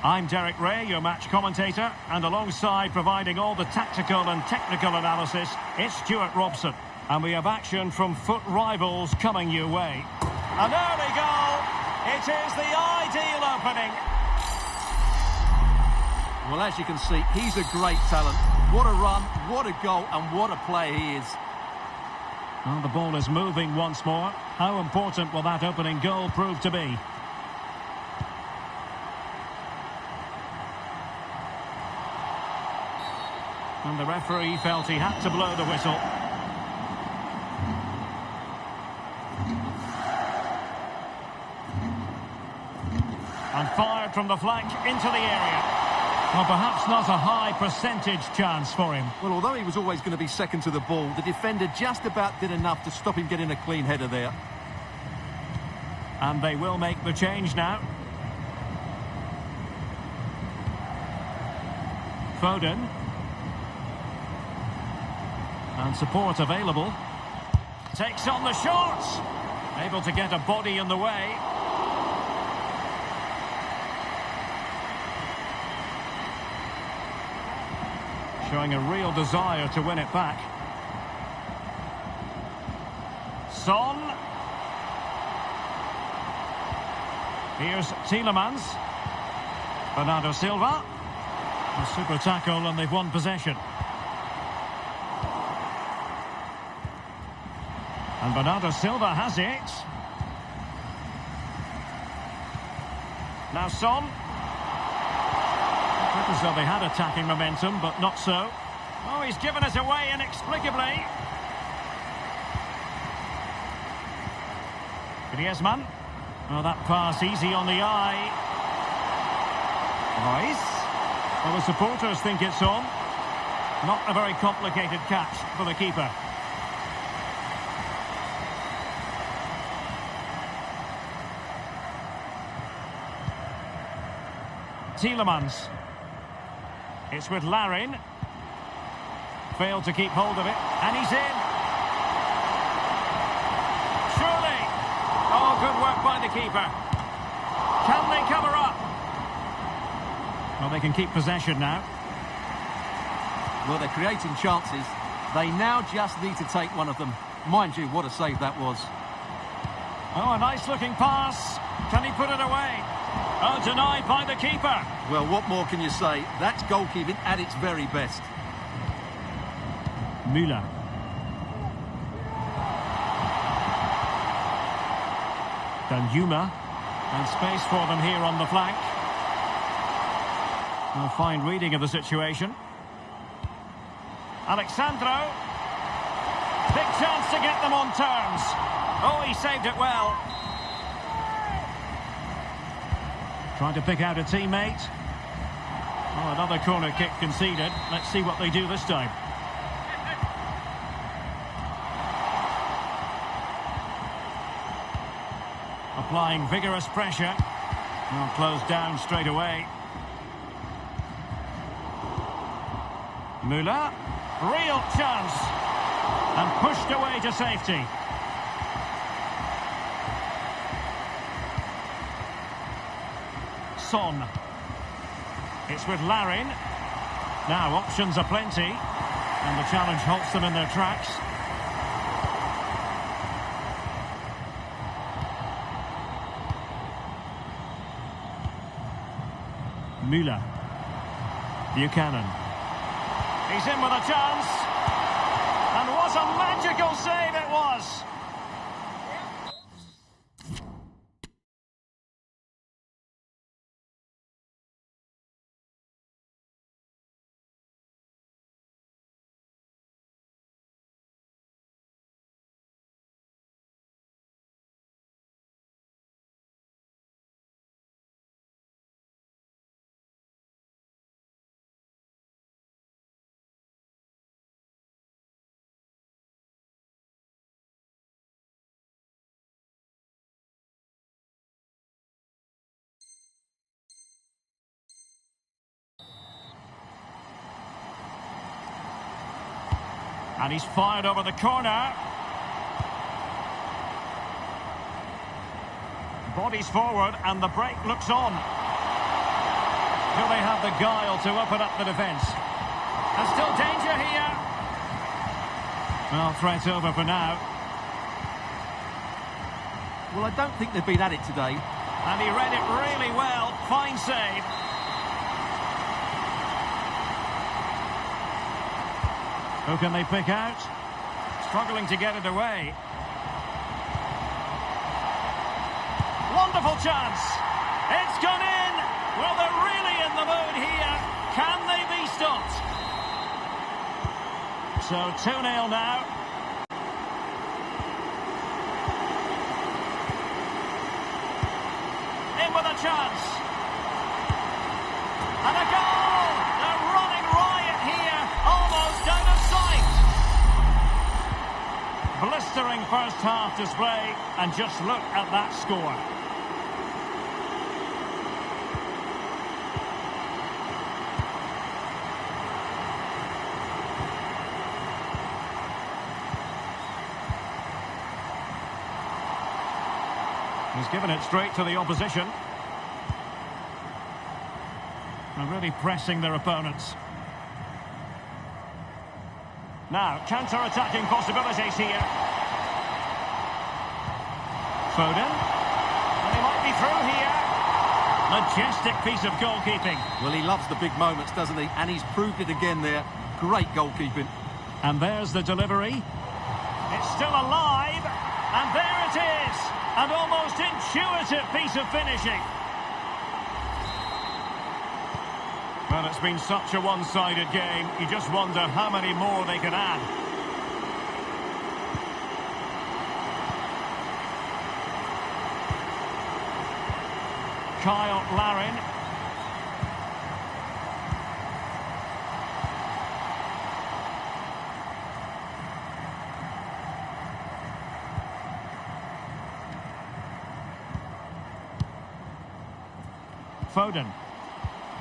I'm Derek Ray, your match commentator, and alongside providing all the tactical and technical analysis, it's Stuart Robson. And we have action from foot rivals coming your way. An early goal! It is the ideal opening. Well, as you can see, he's a great talent. What a run, what a goal, and what a player he is. Well, the ball is moving once more. How important will that opening goal prove to be? And the referee felt he had to blow the whistle. And fired from the flank into the area. Well, perhaps not a high percentage chance for him. Well, although he was always going to be second to the ball, the defender just about did enough to stop him getting a clean header there. And they will make the change now. Foden. And support available. Takes on the shot. Able to get a body in the way. Showing a real desire to win it back. Son. Here's Tielemans. Bernardo Silva. A super tackle and they've won possession. And Bernardo Silva has it. Now Son. Looked as though they had attacking momentum, but not so. Oh, he's given us away inexplicably. Griezmann. Oh, that pass easy on the eye. Royce. Well, the supporters think it's on. Not a very complicated catch for the keeper. Tielemans. It's with Larin. Failed to keep hold of it. And he's in. Surely. Oh, good work by the keeper. Can they cover up? Well, they can keep possession now. Well, they're creating chances. They now just need to take one of them. Mind you, what a save that was. Oh, a nice-looking pass. Can he put it away? Oh, denied by the keeper. Well, what more can you say? That's goalkeeping at its very best. Müller. Danjuma. And space for them here on the flank. A fine reading of the situation. Alexandro. Big chance to get them on terms. Oh, he saved it well. Trying to pick out a teammate. Oh, another corner kick conceded. Let's see what they do this time. Applying vigorous pressure. Well, closed down straight away. Müller. Real chance. And pushed away to safety. Son. It's with Larin. Now options are plenty. And the challenge halts them in their tracks. Müller. Buchanan. He's in with a chance. And what a magical save it was. And he's fired over the corner. Bodies forward and the break looks on. Do they have the guile to open up the defence? And still danger here. Well, threat over for now. Well, I don't think they've been at it today. And he read it really well. Fine save. Who can they pick out? Struggling to get it away. Wonderful chance. It's gone in. Well, they're really in the mood here. Can they be stopped? So 2-0 now. In with a chance. And a goal! They're running riot here, almost out of sight. Blistering first half display, and just look at that score. He's given it straight to the opposition. They're really pressing their opponents. Now, counter-attacking possibilities here. Foden. And he might be through here. Majestic piece of goalkeeping. Well, he loves the big moments, doesn't he? And he's proved it again there. Great goalkeeping. And there's the delivery. It's still alive. And there it is. An almost intuitive piece of finishing. Well, it's been such a one-sided game. You just wonder how many more they can add. Kyle Larin. Foden.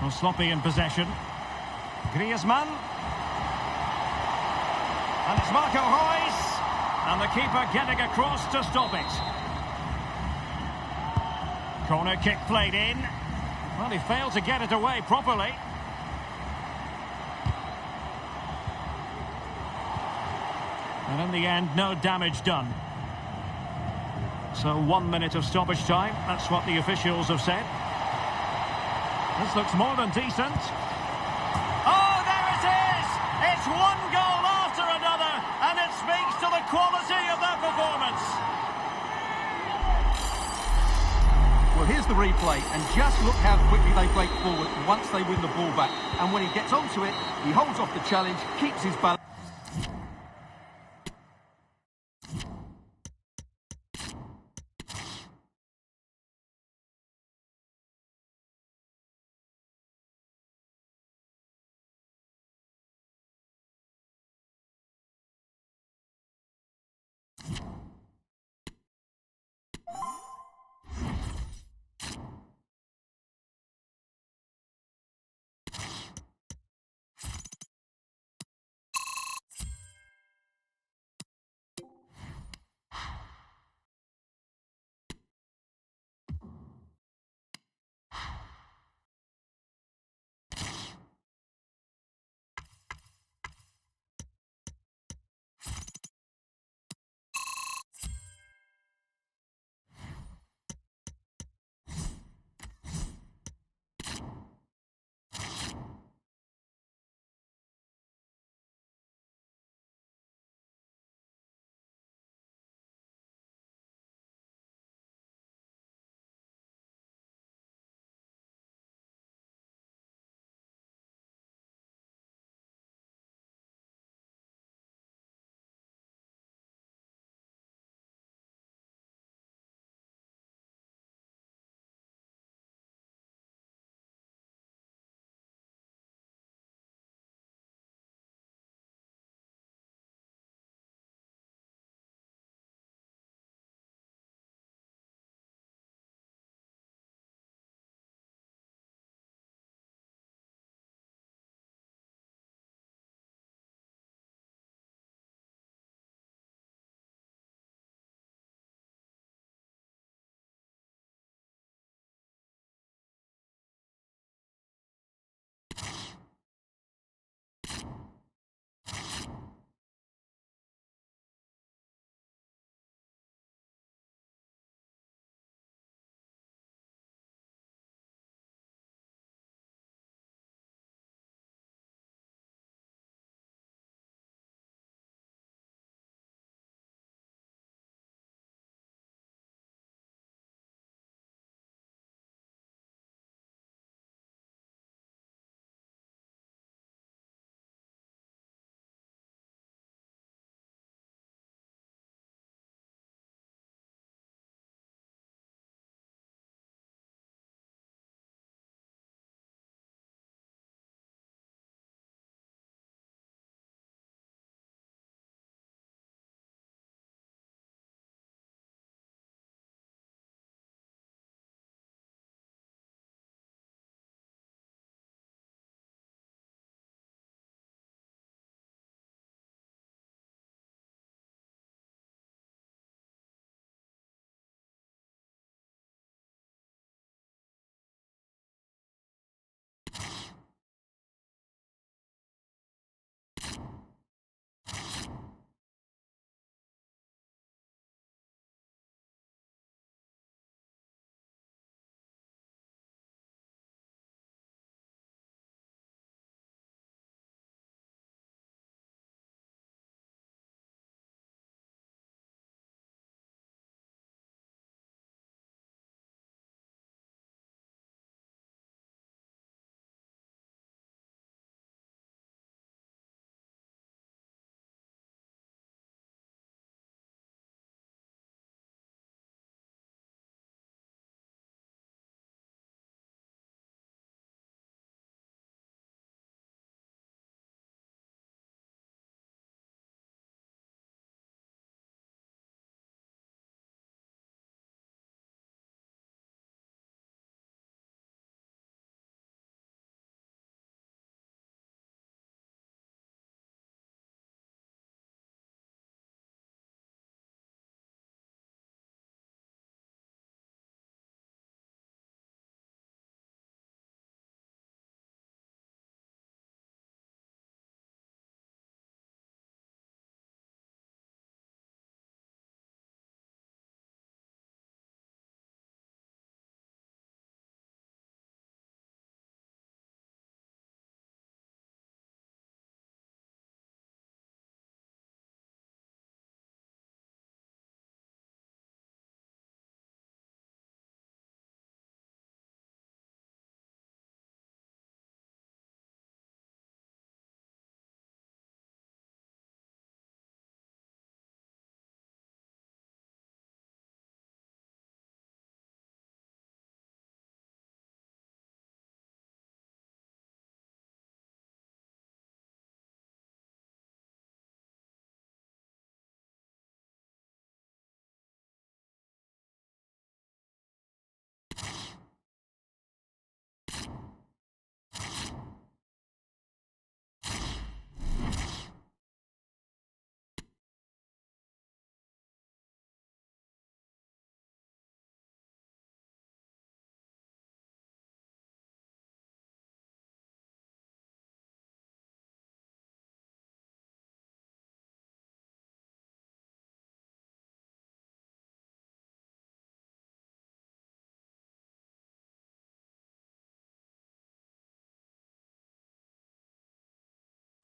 Well, sloppy in possession. Griezmann. And it's Marco Reus. And the keeper getting across to stop it. Corner kick played in. Well, he failed to get it away properly. And in the end, no damage done. So 1 minute of stoppage time. That's what the officials have said. This looks more than decent. Oh, there it is! It's one goal after another, and it speaks to the quality of that performance. Well, here's the replay, and just look how quickly they break forward once they win the ball back. And when he gets onto it, he holds off the challenge, keeps his balance.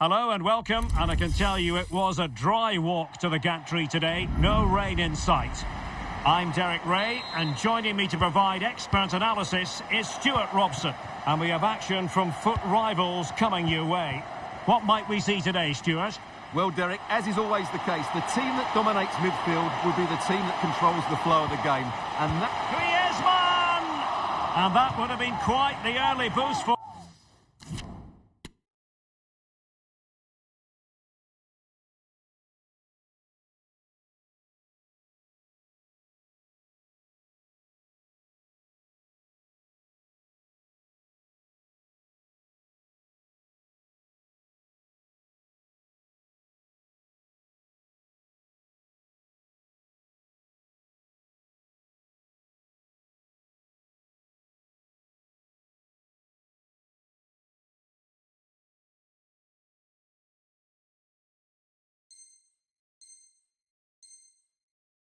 Hello and welcome, and I can tell you it was a dry walk to the gantry today, no rain in sight. I'm Derek Ray, and joining me to provide expert analysis is Stuart Robson. And we have action from foot rivals coming your way. What might we see today, Stuart? Well, Derek, as is always the case, the team that dominates midfield will be the team that controls the flow of the game. And that... Griezmann! And that would have been quite the early boost for...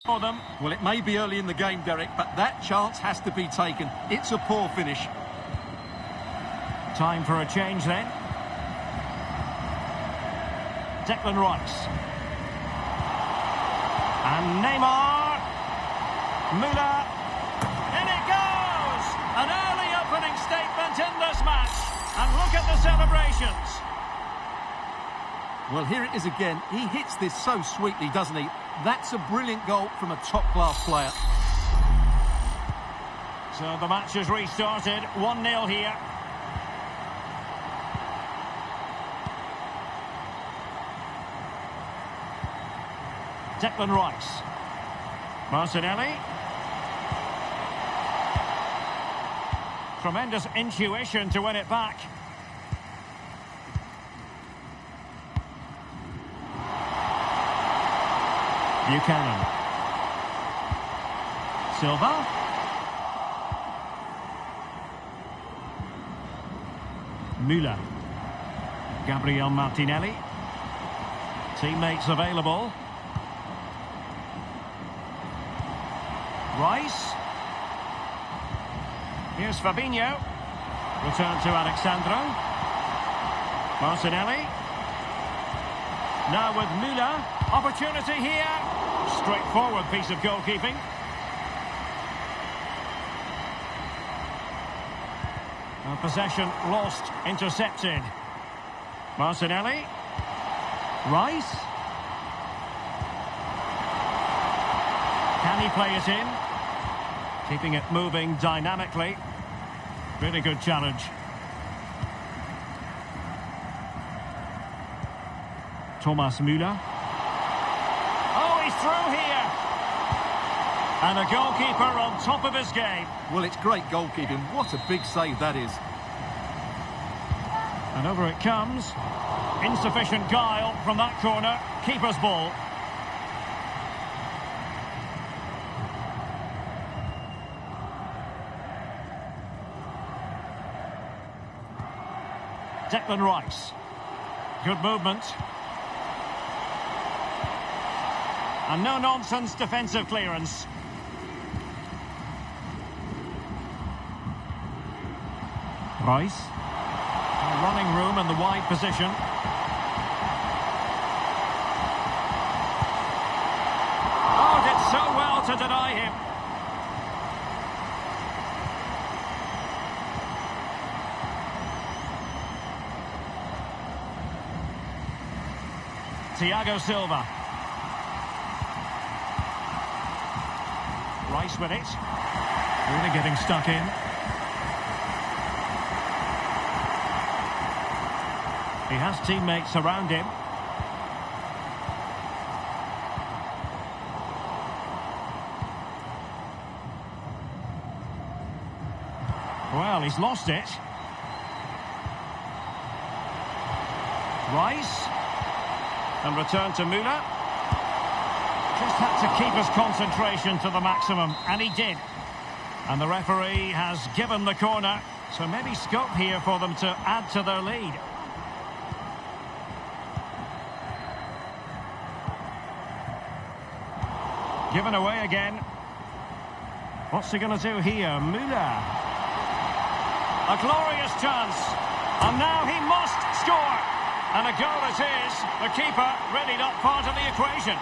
for them. Well, it may be early in the game, Derek, but that chance has to be taken. It's a poor finish. Time for a change then. Declan Rice. And Neymar. Müller. In it goes! An early opening statement in this match. And look at the celebrations. Well, here it is again. He hits this so sweetly, doesn't he? That's a brilliant goal from a top-class player. So the match has restarted. 1-0 here. Declan Rice. Martinelli. Tremendous intuition to win it back. Buchanan. Silva. Müller. Gabriel Martinelli. Teammates available. Rice. Here's Fabinho. Return to Alexandro. Martinelli. Now with Müller. Opportunity here. Straightforward piece of goalkeeping. And possession lost, intercepted. Martinelli. Rice. Can he play it in? Keeping it moving dynamically. Really good challenge. Thomas Müller. Oh, he's through here. And a goalkeeper on top of his game. Well, it's great goalkeeping. What a big save that is. And over it comes. Insufficient guile from that corner. Keeper's ball. Declan Rice. Good movement. And no-nonsense defensive clearance. Rice. Running room in the wide position. Oh, did so well to deny him. Thiago Silva. Rice with it. Really getting stuck in. He has teammates around him. Well, he's lost it. Rice. And return to Müller. Just had to keep his concentration to the maximum, and he did. And the referee has given the corner, so maybe scope here for them to add to their lead. Given away again. What's he going to do here? Müller. A glorious chance. And now he must score. And a goal it is. The keeper really not part of the equation.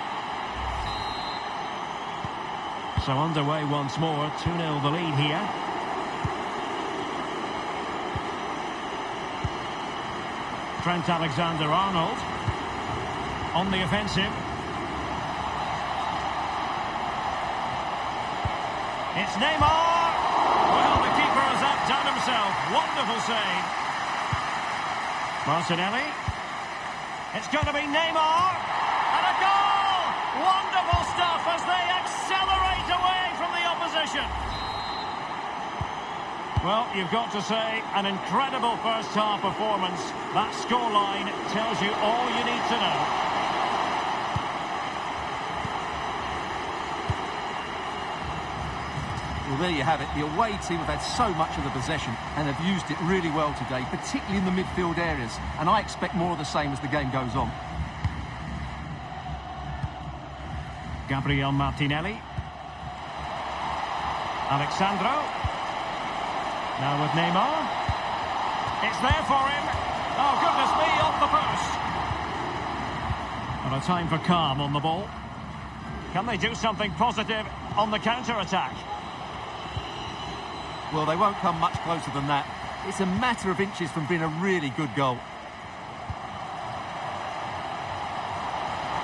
So underway once more. 2-0 the lead here. Trent Alexander-Arnold on the offensive. It's Neymar. Well, the keeper has outdone himself. Wonderful save. Martinelli. It's going to be Neymar. And a goal! Wonderful stuff as they accelerate away from the opposition. Well, you've got to say, an incredible first-half performance. That scoreline tells you all you need to know. Well, there you have it. The away team have had so much of the possession and have used it really well today, particularly in the midfield areas. And I expect more of the same as the game goes on. Gabriel Martinelli. Alexandro. Now with Neymar. It's there for him. Oh, goodness me, off the post. And a time for calm on the ball. Can they do something positive on the counter-attack? Well, they won't come much closer than that. It's a matter of inches from being a really good goal.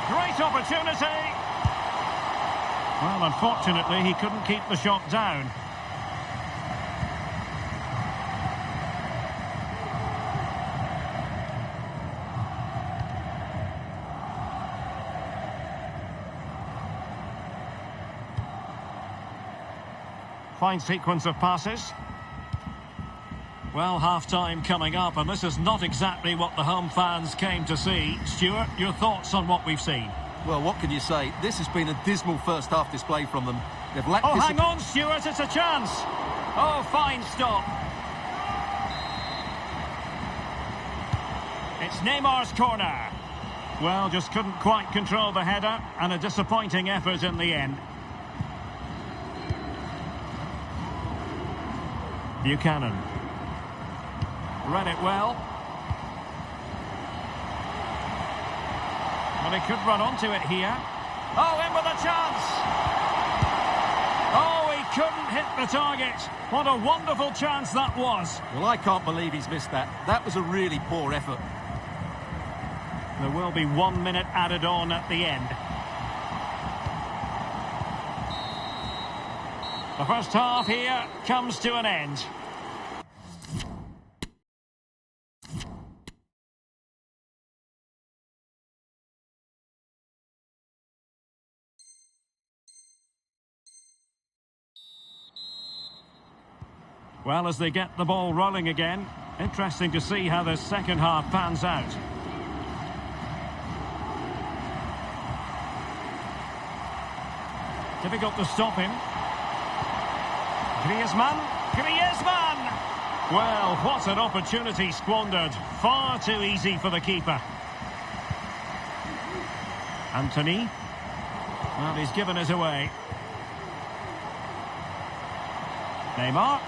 Great opportunity. Well, unfortunately, he couldn't keep the shot down. Fine sequence of passes. Well, half-time coming up, and this is not exactly what the home fans came to see. Stuart, your thoughts on what we've seen? Well, what can you say? This has been a dismal first-half display from them. They've lacked... Oh, hang on, Stuart, it's a chance. Oh, fine stop. It's Neymar's corner. Well, just couldn't quite control the header, and a disappointing effort in the end. Buchanan. Read it well. Well, he could run onto it here. Oh, in with a chance! Oh, he couldn't hit the target. What a wonderful chance that was. Well, I can't believe he's missed that. That was a really poor effort. There will be 1 minute added on at the end. The first half here comes to an end. Well, as they get the ball rolling again, interesting to see how the second half pans out. Difficult to stop him. Griezmann. Well, what an opportunity squandered. Far too easy for the keeper. Anthony. Well, he's given it away. Neymar.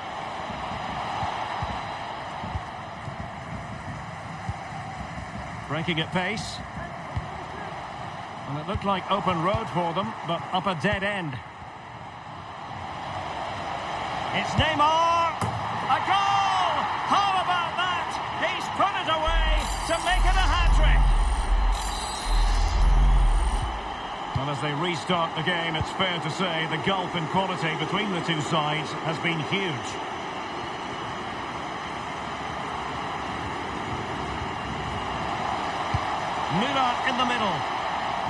Breaking at pace. And it looked like open road for them, but up a dead end. It's Neymar! A goal! How about that? He's put it away to make it a hat-trick. Well, as they restart the game, it's fair to say the gulf in quality between the two sides has been huge. Müller in the middle.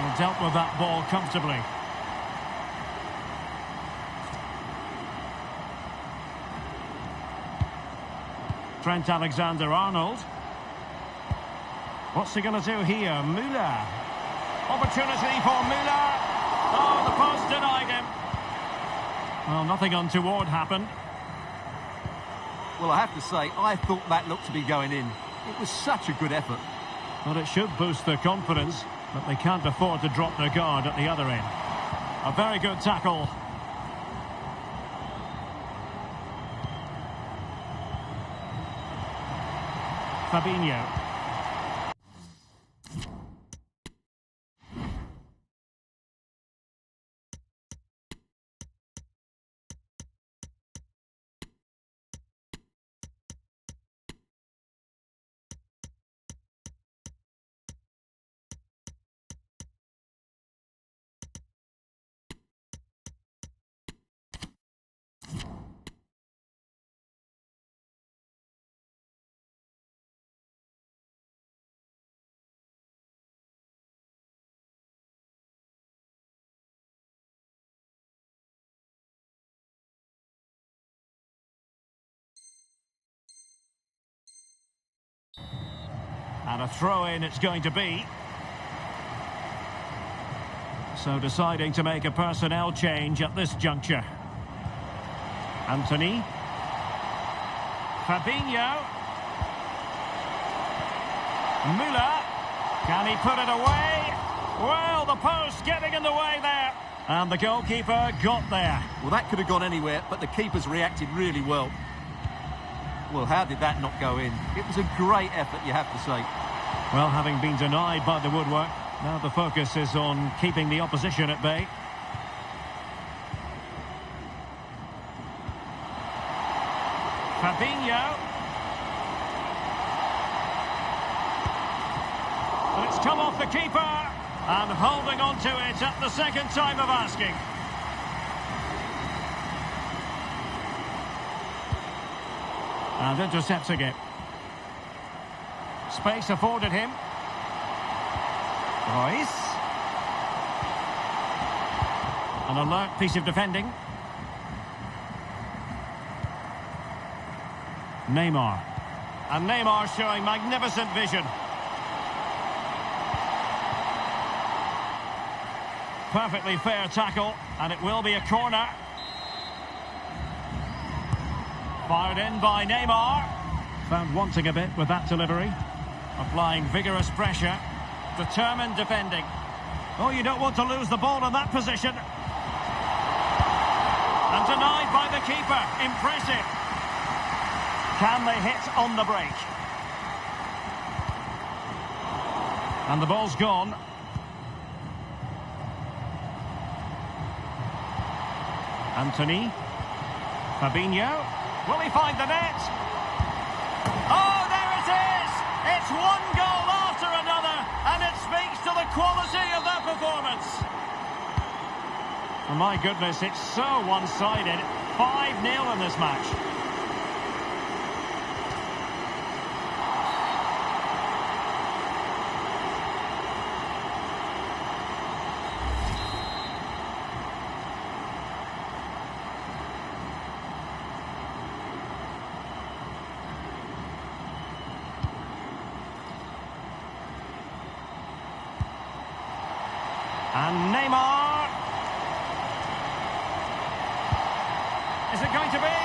And dealt with that ball comfortably. Trent Alexander-Arnold. What's he going to do here? Müller. Opportunity for Müller. Oh, the post denied him. Well, nothing untoward happened. Well, I have to say, I thought that looked to be going in. It was such a good effort. Well, it should boost their confidence, but they can't afford to drop their guard at the other end. A very good tackle. Fabinho. And a throw-in it's going to be. So deciding to make a personnel change at this juncture. Anthony. Fabinho. Müller. Can he put it away? Well, the post getting in the way there. And the goalkeeper got there. Well, that could have gone anywhere, but the keeper's reacted really well. Well, how did that not go in? It was a great effort, you have to say. Well, having been denied by the woodwork, now the focus is on keeping the opposition at bay. Fabinho. But it's come off the keeper, and holding on to it at the second time of asking. And intercepting it. Space afforded him. Royce. An alert piece of defending. Neymar. And Neymar showing magnificent vision. Perfectly fair tackle, and it will be a corner. Fired in by Neymar. Found wanting a bit with that delivery. Applying vigorous pressure. Determined defending. Oh, you don't want to lose the ball in that position. And denied by the keeper. Impressive. Can they hit on the break? And the ball's gone. Anthony. Fabinho. Will he find the net? Oh, there it is! It's one goal after another, and it speaks to the quality of their performance. Oh, my goodness, it's so one-sided. 5-0 in this match. And Neymar. Is it going to be?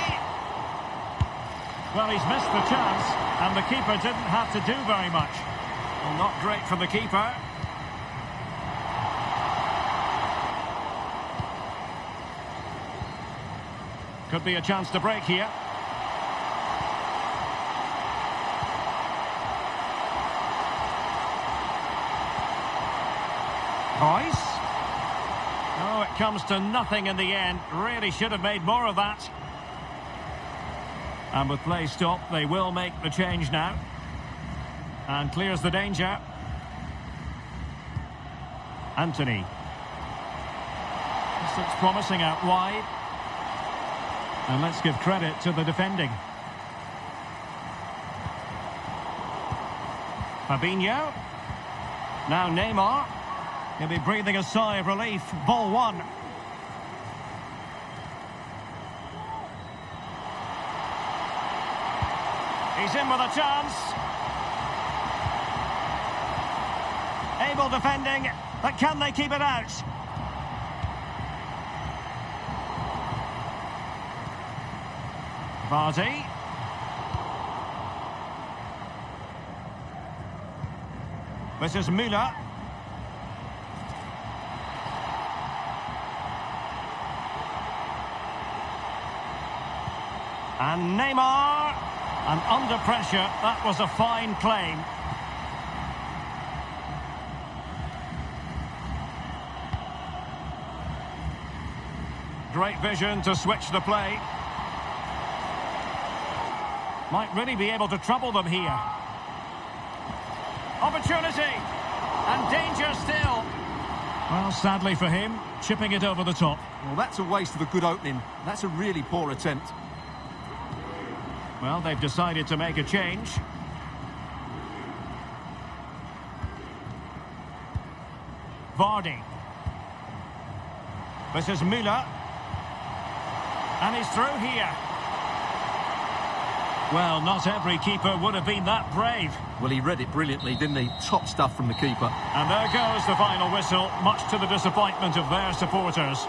Well, he's missed the chance, and the keeper didn't have to do very much. Well, not great from the keeper. Could be a chance to break here. Royce. Oh, it comes to nothing in the end. Really should have made more of that. And with play stopped, they will make the change now. And clears the danger. Anthony. This looks promising out wide. And let's give credit to the defending. Fabinho. Now Neymar. He'll be breathing a sigh of relief. Ball one. He's in with a chance. Able defending, but can they keep it out? Vardy. This is Müller. And Neymar. And under pressure, that was a fine claim. Great vision to switch the play. Might really be able to trouble them here. Opportunity. And danger still. Well, sadly for him, chipping it over the top. Well, that's a waste of a good opening. That's a really poor attempt. Well, they've decided to make a change. Vardy. This is Müller. And he's through here. Well, not every keeper would have been that brave. Well, he read it brilliantly, didn't he? Top stuff from the keeper. And there goes the final whistle, much to the disappointment of their supporters.